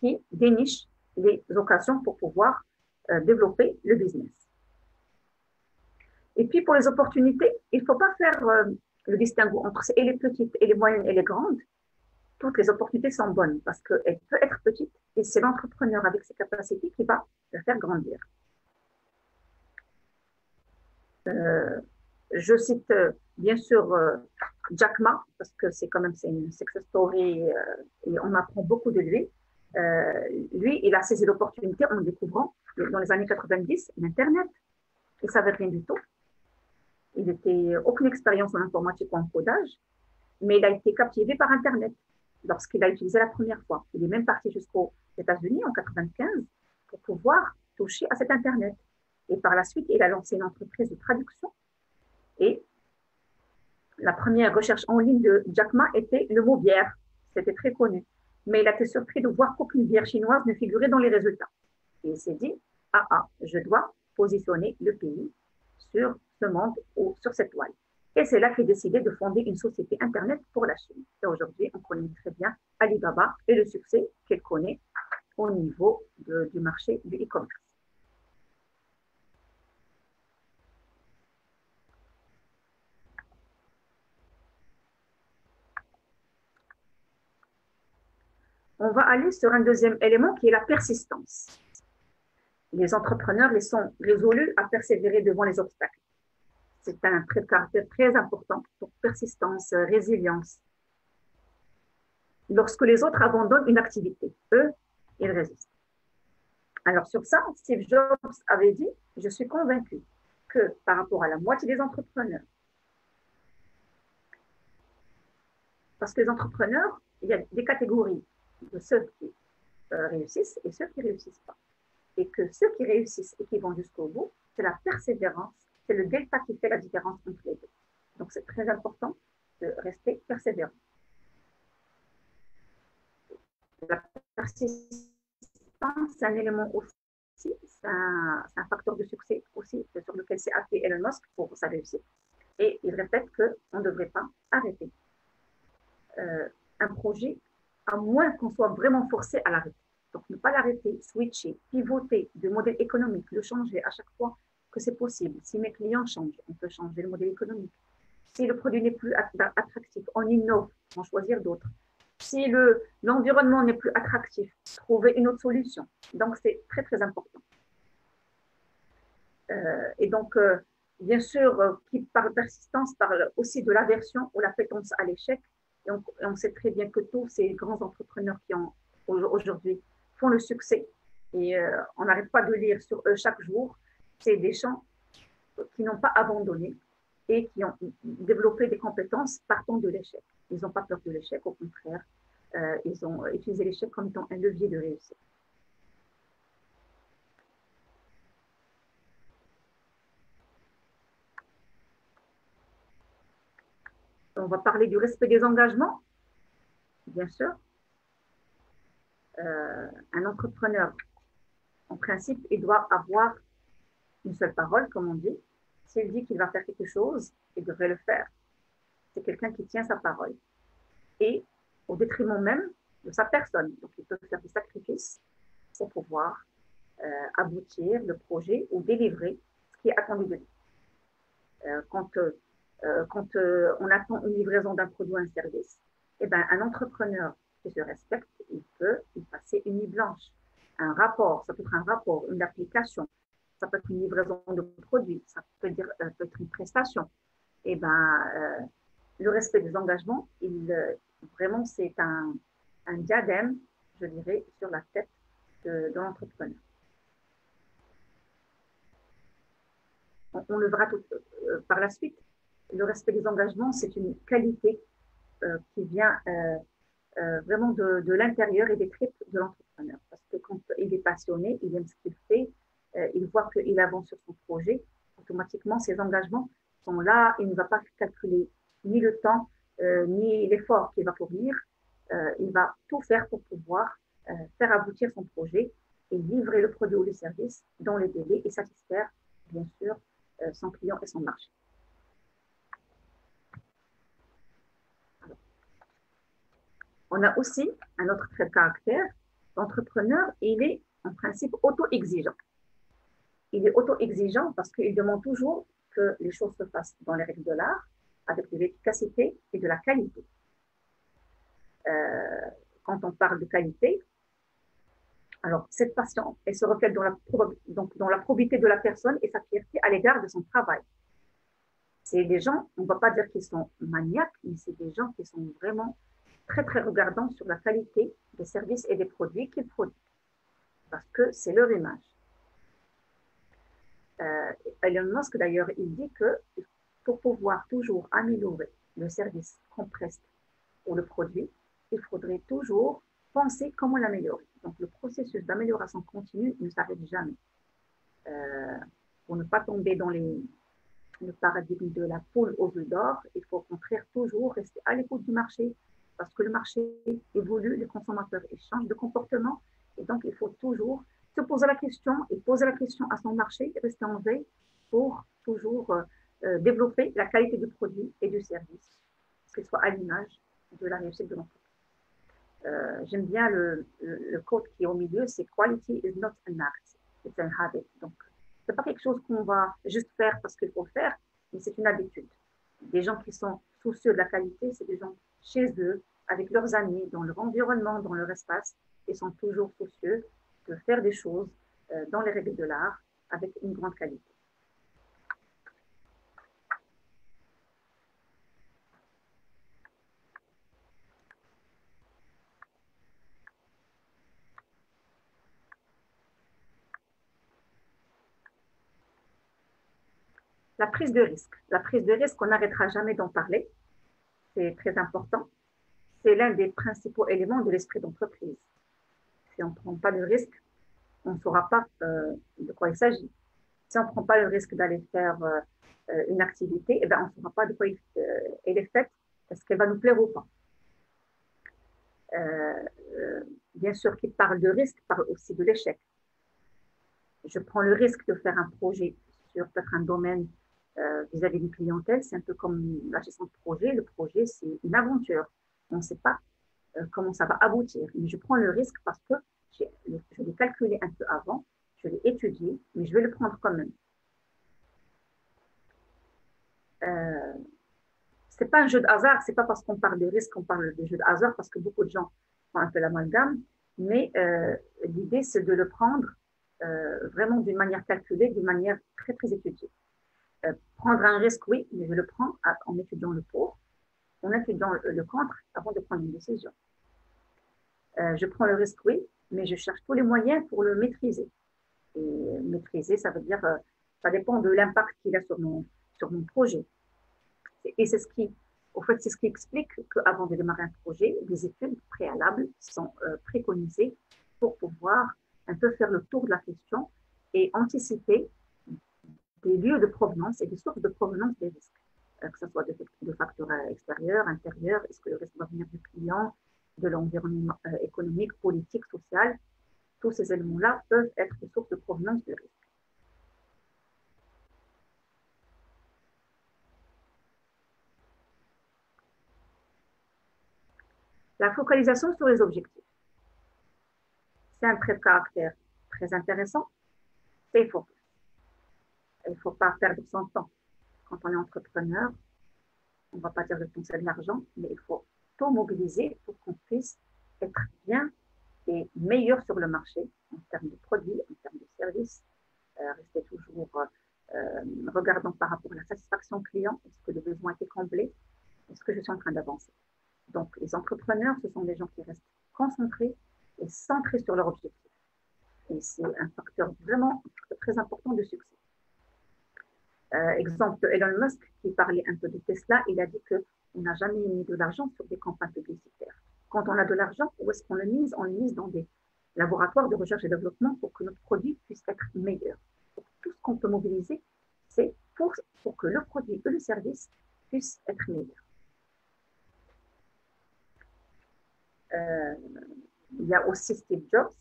qui déniche les occasions pour pouvoir développer le business. Et puis, pour les opportunités, il ne faut pas faire le distinguo entre et les petites, et les moyennes, et les grandes. Toutes les opportunités sont bonnes parce qu'elles peuvent être petites et c'est l'entrepreneur avec ses capacités qui va le faire grandir. Je cite bien sûr Jack Ma parce que c'est une success story et on apprend beaucoup de lui. Lui, il a saisi l'opportunité en découvrant dans les années 90 l'Internet. Il ne savait rien du tout. Il n'avait aucune expérience en informatique ou en codage, mais il a été captivé par Internet lorsqu'il a utilisé la première fois. Il est même parti jusqu'aux États-Unis en 95 pour pouvoir toucher à cet Internet. Et par la suite, il a lancé une entreprise de traduction Et la première recherche en ligne de Jack Ma était le mot bière. C'était très connu. Mais il a été surpris de voir qu'aucune bière chinoise ne figurait dans les résultats. Et il s'est dit, je dois positionner le pays sur ce monde ou sur cette toile. Et c'est là qu'il a décidé de fonder une société Internet pour la Chine. Et aujourd'hui, on connaît très bien Alibaba et le succès qu'elle connaît au niveau du marché du e-commerce. On va aller sur un deuxième élément qui est la persistance. Les entrepreneurs, ils sont résolus à persévérer devant les obstacles. C'est un trait de caractère très important pour persistance, résilience. Lorsque les autres abandonnent une activité, eux, ils résistent. Alors sur ça, Steve Jobs avait dit, je suis convaincu que par rapport à la moitié des entrepreneurs, parce que les entrepreneurs, il y a des catégories de ceux qui réussissent et ceux qui ne réussissent pas. Et que ceux qui réussissent et qui vont jusqu'au bout, c'est la persévérance, c'est le delta qui fait la différence entre les deux. Donc c'est très important de rester persévérant. La persistance, c'est un élément aussi, c'est un facteur de succès aussi sur lequel s'est appuyé Elon Musk pour sa réussite. Et il répète qu'on ne devrait pas arrêter un projet à moins qu'on soit vraiment forcé à l'arrêter. Donc, ne pas l'arrêter, switcher, pivoter de modèle économique, le changer à chaque fois que c'est possible. Si mes clients changent, on peut changer le modèle économique. Si le produit n'est plus attractif, on innove, on choisir d'autres. Si l'environnement n'est plus attractif, trouver une autre solution. Donc, c'est très, très important. Et donc, bien sûr, qui parle persistance parle aussi de l'aversion ou l'appétence à l'échec. Et on sait très bien que tous ces grands entrepreneurs qui ont aujourd'hui font le succès. Et on n'arrête pas de lire sur eux chaque jour. C'est des gens qui n'ont pas abandonné et qui ont développé des compétences partant de l'échec. Ils n'ont pas peur de l'échec, au contraire. Ils ont utilisé l'échec comme étant un levier de réussite. On va parler du respect des engagements, bien sûr. Un entrepreneur, en principe, il doit avoir une seule parole, comme on dit. S'il dit qu'il va faire quelque chose, il devrait le faire. C'est quelqu'un qui tient sa parole. Et au détriment même de sa personne. Donc, il peut faire des sacrifices pour pouvoir aboutir le projet ou délivrer ce qui est attendu de lui. Quand on attend une livraison d'un produit ou un service, eh ben, un entrepreneur qui se respecte, il peut y passer une nuit blanche. Un rapport, ça peut être un rapport, une application, ça peut être une livraison de produits, ça peut être une prestation. Eh ben, le respect des engagements, vraiment, c'est un diadème, je dirais, sur la tête de l'entrepreneur. On le verra par la suite. Le respect des engagements, c'est une qualité qui vient vraiment de l'intérieur et des tripes de l'entrepreneur. Parce que quand il est passionné, il aime ce qu'il fait, il voit qu'il avance sur son projet, automatiquement, ses engagements sont là, il ne va pas calculer ni le temps, ni l'effort qu'il va fournir. Il va tout faire pour pouvoir faire aboutir son projet et livrer le produit ou le service dans les délais et satisfaire, bien sûr, son client et son marché. On a aussi un autre trait de caractère. L'entrepreneur, il est en principe auto-exigeant. Il est auto-exigeant parce qu'il demande toujours que les choses se fassent dans les règles de l'art, avec de l'efficacité et de la qualité. Quand on parle de qualité, alors cette passion, elle se reflète dans la probité de la personne et sa fierté à l'égard de son travail. C'est des gens, on ne va pas dire qu'ils sont maniaques, mais c'est des gens qui sont vraiment très, très regardants sur la qualité des services et des produits qu'ils produisent, parce que c'est leur image. Elon Musk, d'ailleurs, il dit que pour pouvoir toujours améliorer le service qu'on preste ou le produit, il faudrait toujours penser comment l'améliorer. Donc, le processus d'amélioration continue ne s'arrête jamais. Pour ne pas tomber dans le paradigme de la poule aux œufs d'or. Il faut au contraire toujours rester à l'écoute du marché parce que le marché évolue, les consommateurs changent de comportement et donc il faut toujours se poser la question et poser la question à son marché, rester en veille pour toujours développer la qualité du produit et du service, qu'il soit à l'image de la réussite de l'entreprise. J'aime bien le code qui est au milieu, c'est quality is not an act, it's an habit. Donc, c'est pas quelque chose qu'on va juste faire parce qu'il faut le faire, mais c'est une habitude. Des gens qui sont soucieux de la qualité, c'est des gens chez eux, avec leurs amis, dans leur environnement, dans leur espace, et sont toujours soucieux de faire des choses dans les règles de l'art avec une grande qualité. La prise de risque. La prise de risque, on n'arrêtera jamais d'en parler. C'est très important. C'est l'un des principaux éléments de l'esprit d'entreprise. Si on ne prend pas de risque, on ne saura pas de quoi il s'agit. Si on ne prend pas le risque d'aller faire une activité, eh ben, on ne saura pas de quoi elle est faite, est-ce qu'elle va nous plaire ou pas. Bien sûr, qui parle de risque parle aussi de l'échec. Je prends le risque de faire un projet sur peut-être un domaine vis-à-vis d'une clientèle. C'est un peu comme la gestion de projet. Le projet, c'est une aventure. On ne sait pas comment ça va aboutir. Mais je prends le risque parce que je l'ai calculé un peu avant, je l'ai étudié, mais je vais le prendre quand même. C'est pas un jeu de hasard, c'est pas parce qu'on parle de risque qu'on parle de jeu de hasard, parce que beaucoup de gens font un peu l'amalgame, mais l'idée, c'est de le prendre vraiment d'une manière calculée, d'une manière très, très étudiée. Prendre un risque, oui, mais je le prends en étudiant le pour, en étudiant le contre, avant de prendre une décision. Je prends le risque, oui, mais je cherche tous les moyens pour le maîtriser. Et maîtriser, ça veut dire, ça dépend de l'impact qu'il a sur mon projet. Et c'est ce qui, au fait, c'est ce qui explique qu'avant de démarrer un projet, des études préalables sont préconisées pour pouvoir un peu faire le tour de la question et anticiper des lieux de provenance et des sources de provenance des risques, que ce soit de facteurs extérieurs, intérieurs, est-ce que le risque va venir du client, de l'environnement économique, politique, social. Tous ces éléments-là peuvent être des sources de provenance du risque. La focalisation sur les objectifs. C'est un trait de caractère très intéressant. C'est focus. Il ne faut pas perdre son temps. Quand on est entrepreneur, on ne va pas dire de penser de l'argent, mais il faut tout mobiliser pour qu'on puisse être bien et meilleur sur le marché en termes de produits, en termes de services. Rester toujours regardant par rapport à la satisfaction client. Est-ce que le besoin a été comblé? Est-ce que je suis en train d'avancer? Donc, les entrepreneurs, ce sont des gens qui restent concentrés et centrés sur leur objectif. Et c'est un facteur vraiment très important de succès. Exemple, Elon Musk, qui parlait un peu de Tesla, il a dit qu'on n'a jamais mis de l'argent sur des campagnes publicitaires. Quand on a de l'argent, où est-ce qu'on le mise? On le mise dans des laboratoires de recherche et développement pour que notre produit puisse être meilleur. Donc, tout ce qu'on peut mobiliser, c'est pour que le produit et le service puissent être meilleurs. Il y a aussi Steve Jobs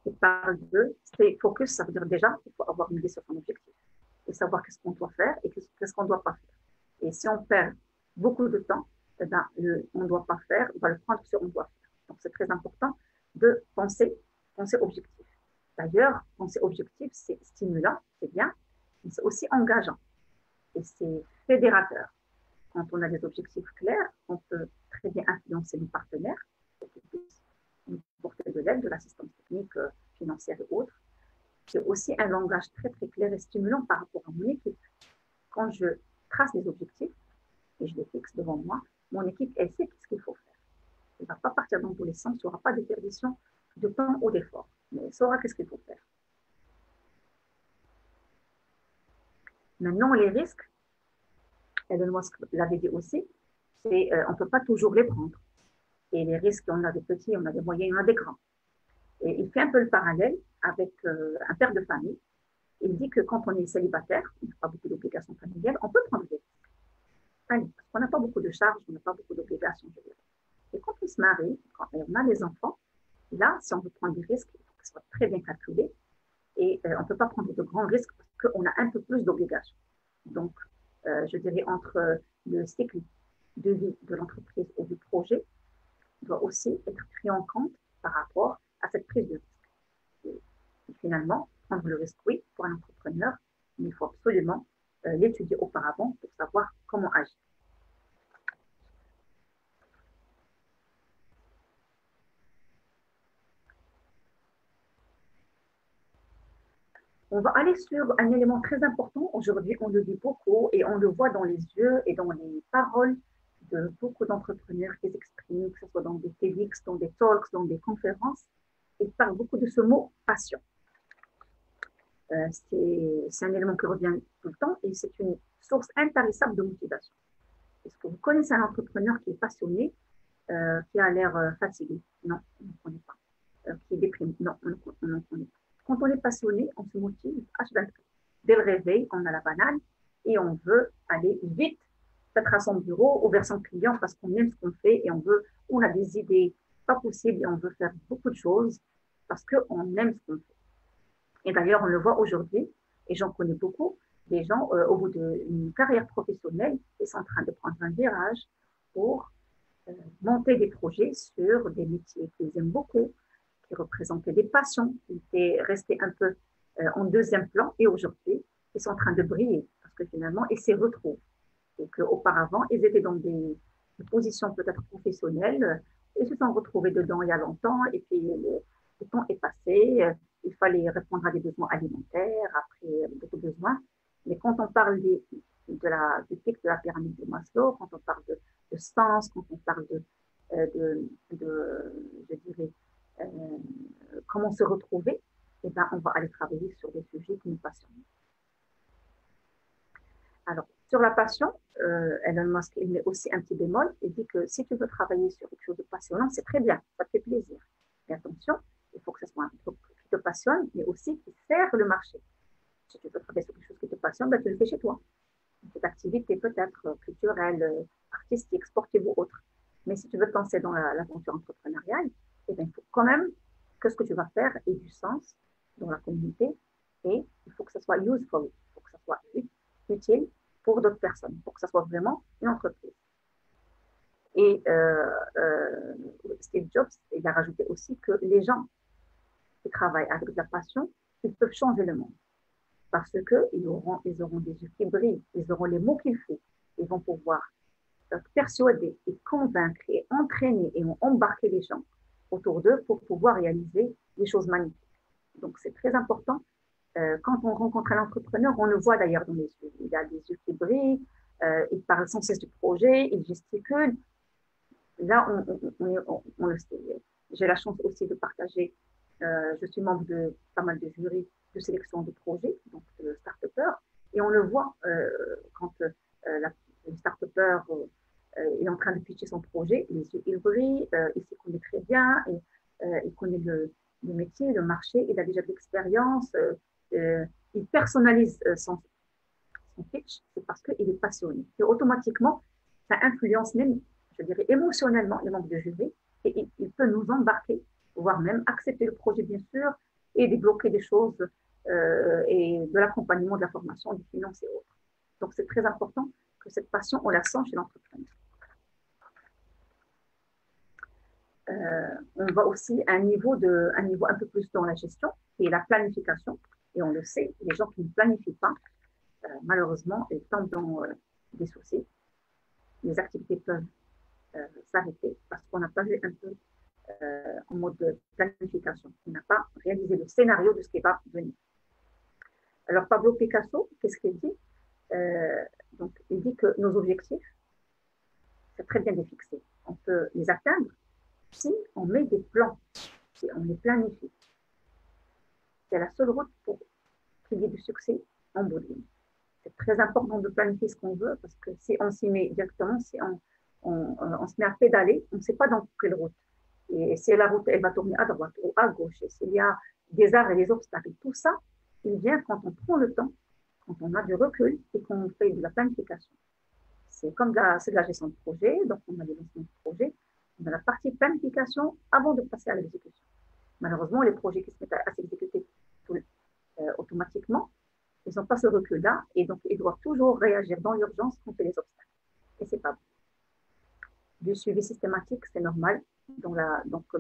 qui parle de stay focus, ça veut dire déjà qu'il faut avoir une idée sur son objectif et savoir qu'est-ce qu'on doit faire et qu'est-ce qu'on ne doit pas faire. Et si on perd beaucoup de temps, eh ben, on ne doit pas faire, on va le prendre sur on doit faire. Donc c'est très important de penser objectif. D'ailleurs, penser objectif, c'est stimulant, c'est bien, mais c'est aussi engageant et c'est fédérateur. Quand on a des objectifs clairs, on peut très bien influencer nos partenaires pour qu'ils puissent nous porter de l'aide, de l'assistance technique, financière et autres. C'est aussi un langage très, très clair et stimulant par rapport à mon équipe. Quand je trace les objectifs et je les fixe devant moi, mon équipe, elle sait ce qu'il faut faire. Elle ne va pas partir dans tous les sens, il n'y aura pas de perdition de temps ou d'effort, mais elle saura qu'est-ce qu'il faut faire. Maintenant, les risques, Elon Musk l'avait dit aussi, c'est on ne peut pas toujours les prendre. Et les risques, on a des petits, on a des moyens, on a des grands. Et il fait un peu le parallèle avec un père de famille. il dit que quand on est célibataire, on n'a pas beaucoup d'obligations familiales, on peut prendre des risques. Allez, parce qu'on n'a pas beaucoup de charges, on n'a pas beaucoup d'obligations, je dirais. Et quand on se marie, quand on a les enfants, là, si on veut prendre des risques, il faut que ce soit très bien calculé. Et on ne peut pas prendre de grands risques parce qu'on a un peu plus d'obligations. Donc, je dirais entre le cycle de vie de l'entreprise et du projet doit aussi être pris en compte par rapport à cette prise de risque. Et finalement, prendre le risque, oui, pour un entrepreneur, mais il faut absolument l'étudier auparavant pour savoir comment agir. On va aller sur un élément très important. Aujourd'hui, on le dit beaucoup et on le voit dans les yeux et dans les paroles de beaucoup d'entrepreneurs qui s'expriment, que ce soit dans des TEDx, dans des talks, dans des conférences. Ils parlent beaucoup de ce mot passion. C'est un élément qui revient tout le temps et c'est une source intarissable de motivation. Est-ce que vous connaissez un entrepreneur qui est passionné, qui a l'air fatigué? Non, on ne connaît pas. Qui est déprimé? Non, on ne connaît pas. Quand on est passionné, on se motive H24. Dès le réveil, on a la banane et on veut aller vite, peut-être à son bureau ou vers son client parce qu'on aime ce qu'on fait et on a des idées pas possibles et on veut faire beaucoup de choses parce qu'on aime ce qu'on fait. Et d'ailleurs, on le voit aujourd'hui, et j'en connais beaucoup, des gens, au bout d'une carrière professionnelle, ils sont en train de prendre un virage pour monter des projets sur des métiers qu'ils aiment beaucoup, qui représentaient des passions, qui étaient restés un peu en deuxième plan, et aujourd'hui, ils sont en train de briller, parce que finalement, ils s'y retrouvent. Et qu'auparavant, ils étaient dans des positions peut-être professionnelles, ils se sont retrouvés dedans il y a longtemps, et puis le temps est passé, il fallait répondre à des besoins alimentaires, après d'autres besoins. Mais quand on parle du pic de la pyramide de Maslow, quand on parle de sens, quand on parle je dirais, euh, comment se retrouver, eh ben, on va aller travailler sur des sujets qui nous passionnent. Alors, sur la passion, Elon Musk, il met aussi un petit bémol. Il dit que si tu veux travailler sur quelque chose de passionnant, c'est très bien, ça te fait plaisir. Mais attention, il faut que ce soit un truc qui te passionne, mais aussi qui sert le marché. Si tu veux travailler sur quelque chose qui te passionne, ben, tu le fais chez toi. Cette activité peut-être culturelle, artistique, sportive ou autre. Mais si tu veux te lancer dans l'aventure entrepreneuriale, eh bien, il faut quand même que ce que tu vas faire ait du sens dans la communauté et il faut que ce soit useful, il faut que ce soit utile pour d'autres personnes, pour que ce soit vraiment une entreprise. Et Steve Jobs, il a rajouté aussi que les gens qui travaillent avec de la passion, ils peuvent changer le monde parce qu'ils auront des yeux qui brillent, ils auront les mots qu'il faut, ils vont pouvoir persuader et convaincre et entraîner et embarquer les gens autour d'eux pour pouvoir réaliser des choses magnifiques. Donc, c'est très important. Quand on rencontre un entrepreneur, on le voit d'ailleurs dans les yeux. Il a des yeux qui brillent, il parle sans cesse du projet, il gesticule. Là, on le sait. J'ai la chance aussi de partager. Je suis membre de pas mal de jurys de sélection de projets, donc de start-upers, et on le voit quand le start-upper est en train de pitcher son projet, les yeux ils brillent, il s'y connaît très bien, et, il connaît le métier, le marché, il a déjà de l'expérience, il personnalise son pitch, c'est parce qu'il est passionné. Et automatiquement, ça influence même, je dirais, émotionnellement les membres de jury et il peut nous embarquer, voire même accepter le projet, bien sûr, et débloquer des choses et de l'accompagnement, de la formation, des finances et autres. Donc, c'est très important que cette passion, on la sent chez l'entrepreneur. On va aussi à un niveau un peu plus dans la gestion, qui est la planification. Et on le sait, les gens qui ne planifient pas, malheureusement, ils tombent dans des soucis. Les activités peuvent s'arrêter parce qu'on n'a pas vu un peu en mode de planification. On n'a pas réalisé le scénario de ce qui va venir. Alors, Pablo Picasso, qu'est-ce qu'il dit donc, il dit que nos objectifs, c'est très bien de les fixer. On peut les atteindre si on met des plans, si on les planifie. C'est la seule route pour qu'il y ait du succès en bout de ligne. C'est très important de planifier ce qu'on veut parce que si on s'y met directement, si on se met à pédaler, on ne sait pas dans quelle route. Et si la route elle va tourner à droite ou à gauche, s'il y a des arts et des obstacles, tout ça, il vient quand on prend le temps, quand on a du recul et qu'on fait de la planification. C'est comme de la gestion de projet, donc on a des lancements de projet, on a la partie planification avant de passer à l'exécution. Malheureusement, les projets qui se mettent à s'exécuter automatiquement, ils n'ont pas ce recul-là et donc ils doivent toujours réagir dans l'urgence quand il y a les obstacles. Et c'est pas bon. Du suivi systématique, c'est normal. Donc,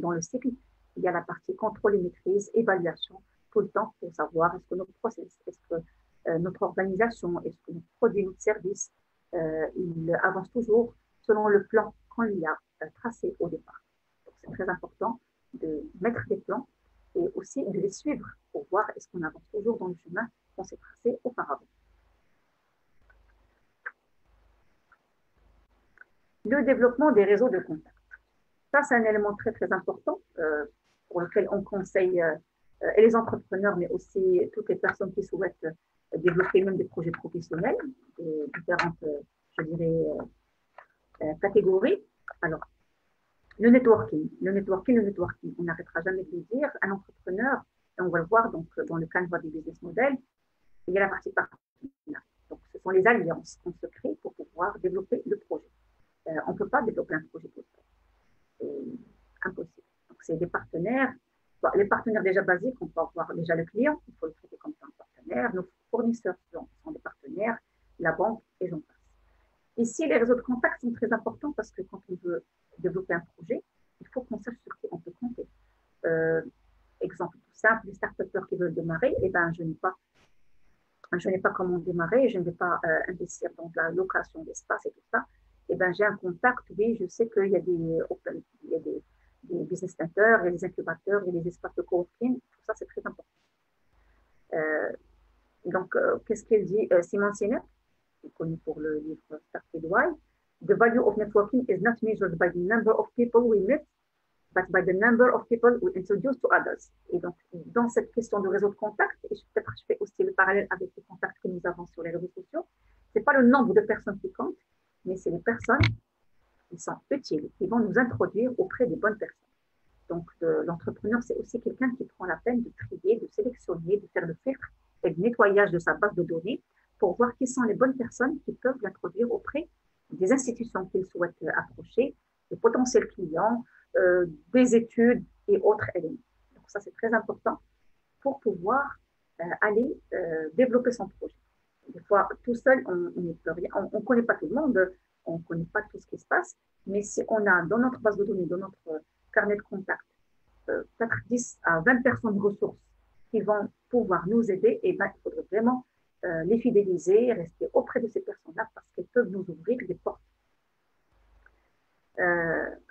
dans le cycle, il y a la partie contrôle et maîtrise, évaluation, tout le temps pour savoir est-ce que notre process, est-ce que notre organisation, est-ce que notre produit, notre service, il avance toujours selon le plan qu'on lui a tracé au départ. Donc, c'est très important de mettre des plans et aussi de les suivre pour voir est-ce qu'on avance toujours dans le chemin qu'on s'est tracé auparavant. Le développement des réseaux de contacts. Ça, c'est un élément très, très important pour lequel on conseille et les entrepreneurs, mais aussi toutes les personnes qui souhaitent développer même des projets professionnels, de différentes, je dirais, catégories. Alors, le networking, on n'arrêtera jamais de le dire. Un entrepreneur, et on va le voir donc, dans le canevas du business model, il y a la partie partenariat. Donc, ce sont les alliances qu'on se crée pour pouvoir développer le projet. On ne peut pas développer un projet tout seul. C'est impossible. Donc, c'est des partenaires. Bon, les partenaires déjà basiques, on peut avoir déjà le client, il faut le traiter comme un partenaire. Nos fournisseurs sont des partenaires, la banque et j'en passe. Ici, les réseaux de contacts sont très importants parce que quand on veut développer un projet, il faut qu'on sache sur qui on peut compter. Exemple tout simple, les start-upers qui veulent démarrer, eh ben, je n'ai pas comment démarrer, je ne vais pas investir dans la location d'espace et tout ça. Eh ben, j'ai un contact, oui, je sais qu'il y a des business centers, il y a des incubateurs, il y a des espaces de coworking, tout ça c'est très important. Donc, qu'est-ce qu'il dit Simon Sinek, qui est connu pour le livre Start with Why. The value of networking is not measured by the number of people we meet, but by the number of people we introduce to others. Et donc, dans cette question de réseau de contacts, et peut-être je fais aussi le parallèle avec les contacts que nous avons sur les réseaux sociaux, ce n'est pas le nombre de personnes qui comptent, mais c'est les personnes qui sont utiles, qui vont nous introduire auprès des bonnes personnes. Donc, l'entrepreneur, c'est aussi quelqu'un qui prend la peine de trier, de sélectionner, de faire le filtre et le nettoyage de sa base de données pour voir qui sont les bonnes personnes qui peuvent l'introduire auprès des institutions qu'il souhaite approcher, des potentiels clients, des études et autres éléments. Donc, ça, c'est très important pour pouvoir aller développer son projet. Des fois, tout seul, on ne peut rien. On ne connaît pas tout le monde, on ne connaît pas tout ce qui se passe, mais si on a dans notre base de données, dans notre carnet de contact, peut-être 10 à 20 personnes ressources qui vont pouvoir nous aider, et ben, il faudrait vraiment les fidéliser, rester auprès de ces personnes-là parce qu'elles peuvent nous ouvrir des portes.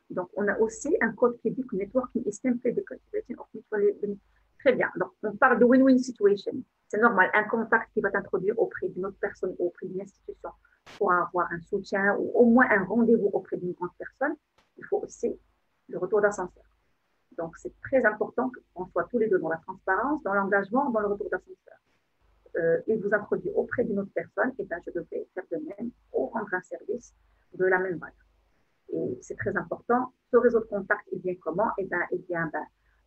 Donc, on a aussi un code qui dit que networking is simply the cultivation of mutual benefit. Très bien. Donc, on parle de win-win situation. C'est normal. Un contact qui va t'introduire auprès d'une autre personne ou auprès d'une institution pour avoir un soutien ou au moins un rendez-vous auprès d'une grande personne, il faut aussi le retour d'ascenseur. Donc, c'est très important qu'on soit tous les deux dans la transparence, dans l'engagement, dans le retour d'ascenseur. Il vous introduit auprès d'une autre personne, et bien je devais faire de même ou rendre un service de la même valeur. Et c'est très important. Ce réseau de contact, il vient comment? Eh bien, il vient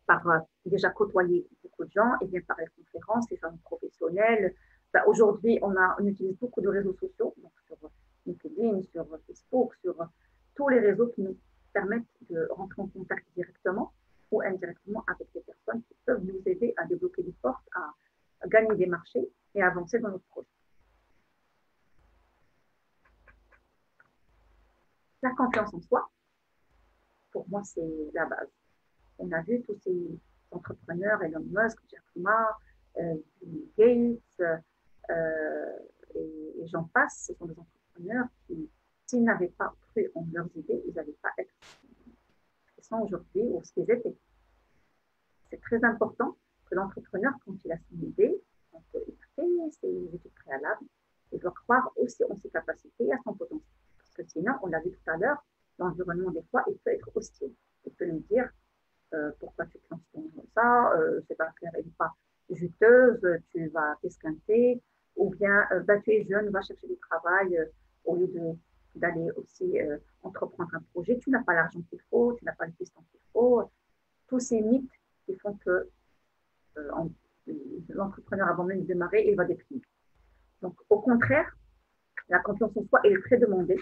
par déjà côtoyer beaucoup de gens, il vient par les conférences, les gens professionnels. Ben, aujourd'hui, on utilise beaucoup de réseaux sociaux, donc sur LinkedIn, sur Facebook, sur tous les réseaux qui nous permettent de rentrer en contact directement ou indirectement avec des personnes qui peuvent nous aider à développer des portes, à gagner des marchés et à avancer dans notre projet. La confiance en soi, pour moi, c'est la base. On a vu tous ces entrepreneurs, Elon Musk, Jack Ma, Bill Gates, et j'en passe, ce sont des entrepreneurs qui, s'ils n'avaient pas cru en leurs idées, ils n'allaient pas être ce qu'ils sont aujourd'hui ou ce qu'ils étaient. C'est très important que l'entrepreneur, quand il a son idée, quand il fait ses études préalables, il doit croire aussi en ses capacités et à son potentiel. Parce que sinon, on l'a vu tout à l'heure, l'environnement, des fois, il peut être hostile. Il peut nous dire pourquoi tu te lances dans ça, c'est pas clair, elle n'est pas juteuse, tu vas t'esquinter, ou bien tu es jeune, va chercher du travail au lieu d'aller aussi entreprendre un projet, tu n'as pas l'argent qu'il faut, tu n'as pas le piston qu'il faut. Tous ces mythes qui font que l'entrepreneur avant même de démarrer, il va déprimer. Donc, au contraire, la confiance en soi, elle est très demandée.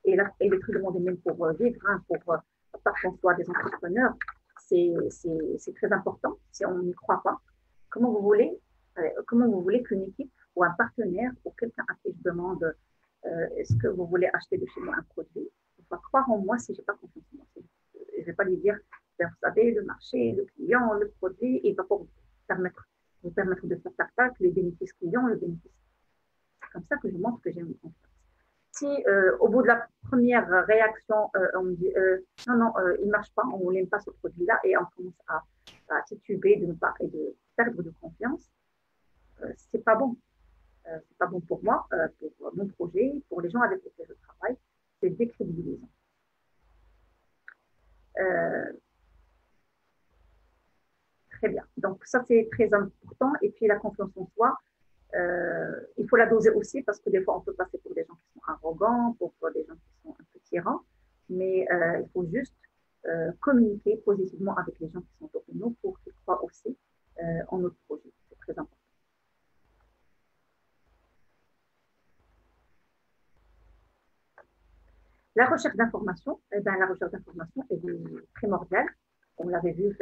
Et là, elle est très demandée même pour vivre, hein, pour pas qu'on soit des entrepreneurs. C'est très important si on n'y croit pas. Comment vous voulez qu'une équipe ou un partenaire ou quelqu'un à qui je demande est-ce que vous voulez acheter de chez moi un produit, il va croire en moi si je n'ai pas confiance en moi. Je ne vais pas lui dire, ben, vous savez, le marché, le client, le produit, il va pas vous permettre de faire tac-tac, les bénéfices clients, le bénéfice. C'est comme ça que je montre que j'ai une confiance. Si au bout de la première réaction, on me dit non, non, il ne marche pas, on n'aime pas ce produit-là, et on commence à tituber et de perdre de confiance, c'est pas bon. C'est pas bon pour moi, pour mon projet, pour les gens avec lesquels je travaille. C'est décrédibilisant. Euh, Très bien. Donc ça, c'est très important. Et puis la confiance en soi, il faut la doser aussi parce que des fois, on peut passer pour des gens qui sont arrogants, pour des gens qui sont un peu tyrans. Mais il faut juste communiquer positivement avec les gens qui sont autour de nous pour qu'ils croient aussi en notre projet. C'est très important. La recherche d'information, eh ben, la recherche d'information est primordiale. On l'avait vu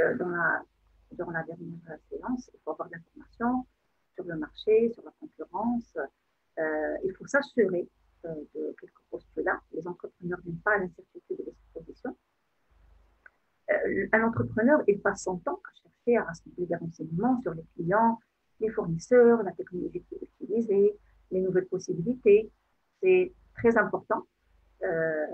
durant la dernière séance, il faut avoir de l'information sur le marché, sur la concurrence. Il faut s'assurer de quelques postulats. Les entrepreneurs n'aiment pas l'incertitude et l'exposition. Un entrepreneur, il passe son temps à chercher à rassembler des renseignements sur les clients, les fournisseurs, la technologie qui est utilisée, les nouvelles possibilités. C'est très important. Euh,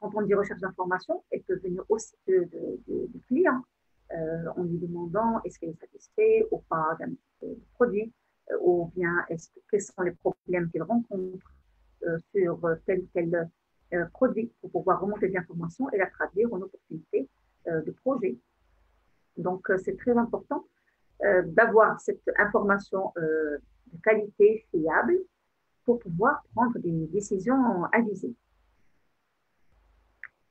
Quand on dit recherche d'information, elle peut venir aussi du client en lui demandant est-ce qu'il est satisfait ou pas d'un produit, ou bien quels sont les problèmes qu'il rencontre sur tel produit pour pouvoir remonter de l'information et la traduire en opportunité de projet. Donc, c'est très important d'avoir cette information de qualité fiable pour pouvoir prendre des décisions avisées.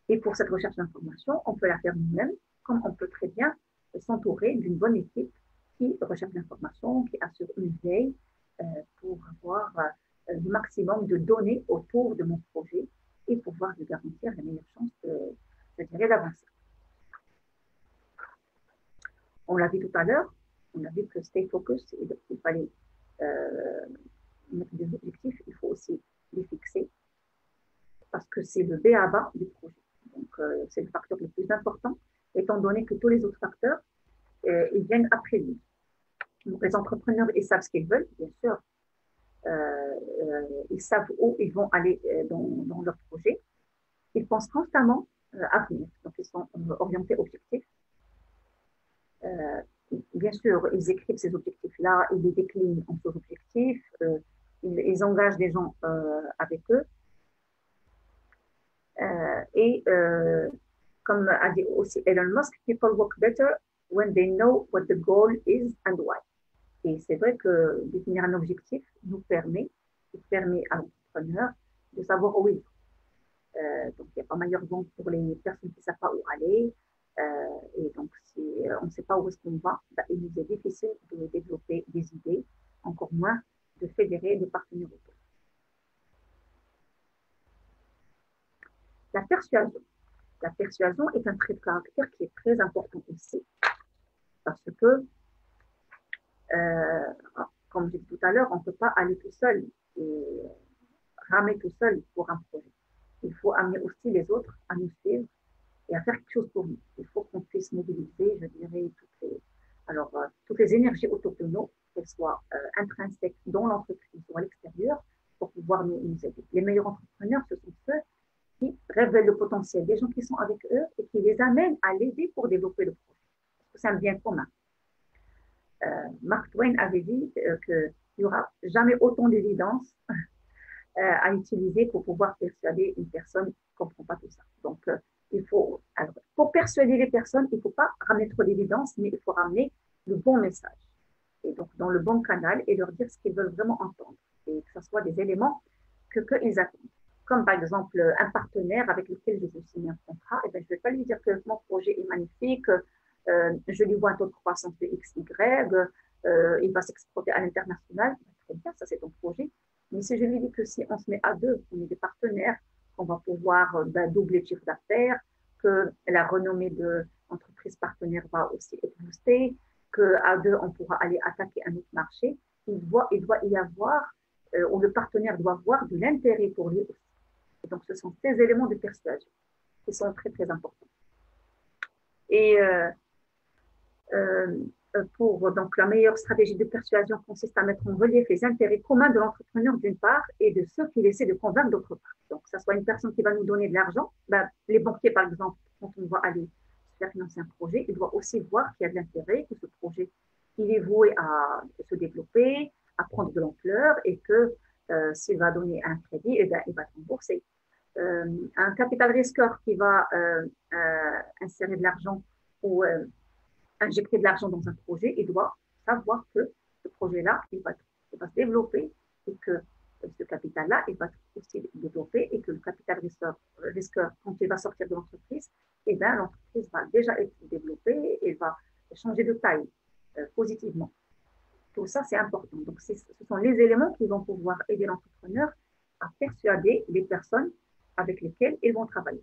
Et pour cette recherche d'information, on peut la faire nous-mêmes, comme on peut très bien s'entourer d'une bonne équipe qui recherche l'information, qui assure une veille pour avoir le maximum de données autour de mon projet et pouvoir lui garantir les meilleures chances d'avancer. On l'a vu tout à l'heure, on a vu que stay focus, il fallait mettre des objectifs, il faut aussi les fixer parce que c'est le B à bas du projet. Donc, c'est le facteur le plus important, étant donné que tous les autres facteurs, ils viennent après lui. Donc, les entrepreneurs, ils savent ce qu'ils veulent, bien sûr. Ils savent où ils vont aller dans leur projet. Ils pensent constamment à venir. Donc, ils sont orientés objectifs. Bien sûr, ils écrivent ces objectifs-là, ils les déclinent en sous-objectifs, ils engagent des gens avec eux. Et comme a dit aussi Elon Musk, people work better when they know what the goal is and why. Et c'est vrai que définir un objectif permet à l'entrepreneur de savoir où il va. Donc, il n'y a pas meilleur vent pour les personnes qui ne savent pas où aller. Et donc, si on ne sait pas où est-ce qu'on va, bah, il nous est difficile de développer des idées, encore moins de fédérer des partenaires autour. La persuasion. La persuasion est un trait de caractère qui est très important aussi, parce que, comme j'ai dit tout à l'heure, on ne peut pas aller tout seul et ramer tout seul pour un projet. Il faut amener aussi les autres à nous suivre et à faire quelque chose pour nous. Il faut qu'on puisse mobiliser, je dirais, toutes les énergies autour de nous, qu'elles soient intrinsèques dans l'entreprise ou à l'extérieur, pour pouvoir nous aider. Les meilleurs entrepreneurs, ce sont ceux qui révèlent le potentiel des gens qui sont avec eux et qui les amènent à l'aider pour développer le projet. Parce que c'est un bien commun. Mark Twain avait dit qu'il n'y aura jamais autant d'évidence à utiliser pour pouvoir persuader une personne qui ne comprend pas tout ça. Donc, pour persuader les personnes, il ne faut pas ramener trop d'évidence, mais il faut ramener le bon message. Et donc, dans le bon canal et leur dire ce qu'ils veulent vraiment entendre. Et que ce soit des éléments qu'ils attendent. Comme par exemple, un partenaire avec lequel je veux signer un contrat, et ben, je ne vais pas lui dire que mon projet est magnifique, je lui vois un taux de croissance de XY, il va s'exporter à l'international, très bien, ça c'est ton projet. Mais si je lui dis que si on se met à deux, on est des partenaires, on va pouvoir doubler le chiffre d'affaires, que la renommée de l'entreprise partenaire va aussi être boostée, qu'à deux, on pourra aller attaquer un autre marché, il doit y avoir, ou le partenaire doit voir de l'intérêt pour lui aussi. Et donc, ce sont ces éléments de persuasion qui sont très, très importants. Et euh, pour donc la meilleure stratégie de persuasion consiste à mettre en relief les intérêts communs de l'entrepreneur d'une part et de ceux qu'il essaie de convaincre d'autre part. Donc, que ce soit une personne qui va nous donner de l'argent, ben, les banquiers par exemple, quand on va aller se faire financer un projet, ils doivent aussi voir qu'il y a de l'intérêt, que ce projet il est voué à se développer, à prendre de l'ampleur et que s'il va donner un crédit, eh ben, il va rembourser. Un capital risqueur qui va insérer de l'argent ou injecter de l'argent dans un projet, il doit savoir que ce projet-là, il va se développer et que ce capital-là, il va aussi développer et que le capital risqueur quand il va sortir de l'entreprise, eh bien, l'entreprise va déjà être développée et va changer de taille positivement. Tout ça, c'est important. Donc, ce sont les éléments qui vont pouvoir aider l'entrepreneur à persuader les personnes avec lesquelles ils vont travailler.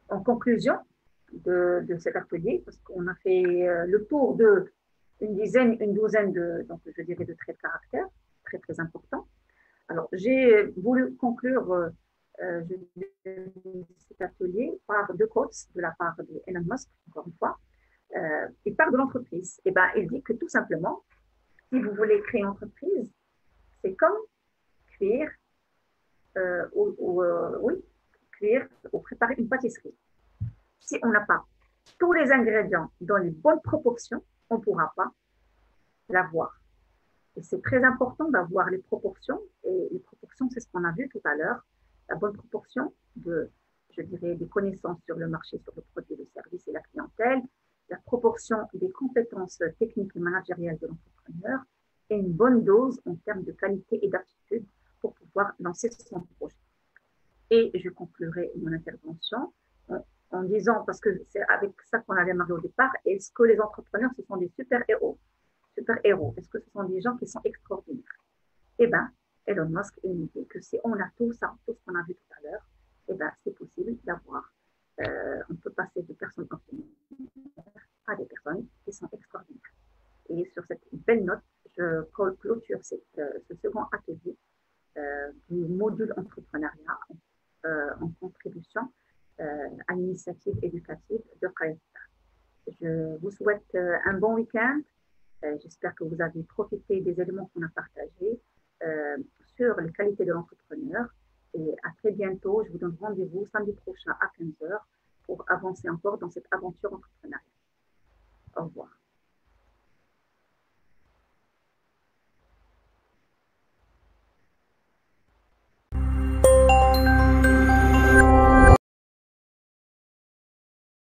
En conclusion de cet atelier, parce qu'on a fait le tour de une douzaine de, donc je dirais, de traits de caractère, très, très importants. Alors, j'ai voulu conclure cet atelier par deux quotes de la part de Elon Musk, encore une fois. Il parle de l'entreprise. Et ben, il dit que tout simplement, si vous voulez créer une entreprise, c'est comme cuire, oui, cuire ou préparer une pâtisserie. Si on n'a pas tous les ingrédients dans les bonnes proportions, on ne pourra pas l'avoir. Et c'est très important d'avoir les proportions. Et les proportions, c'est ce qu'on a vu tout à l'heure. La bonne proportion de, je dirais, des connaissances sur le marché, sur le produit, le service et la clientèle, la proportion des compétences techniques et managériales de l'entrepreneur et une bonne dose en termes de qualité et d'aptitude pour pouvoir lancer son projet. Et je conclurai mon intervention en disant, parce que c'est avec ça qu'on a démarré au départ, est-ce que les entrepreneurs, ce sont des super-héros? Super-héros, est-ce que ce sont des gens qui sont extraordinaires? Eh bien, Elon Musk nous dit que si on a tout ça, tout ce qu'on a vu tout à l'heure, eh bien, c'est possible d'avoir, on peut passer de personnes ordinaires à des personnes qui sont extraordinaires. Et sur cette belle note, je clôture ce second atelier du module entrepreneuriat en contribution à l'initiative éducative de Qaïta. Je vous souhaite un bon week-end. J'espère que vous avez profité des éléments qu'on a partagés sur les qualités de l'entrepreneur. Et à très bientôt. Je vous donne rendez-vous samedi prochain à 15h pour avancer encore dans cette aventure entrepreneuriale. Au revoir.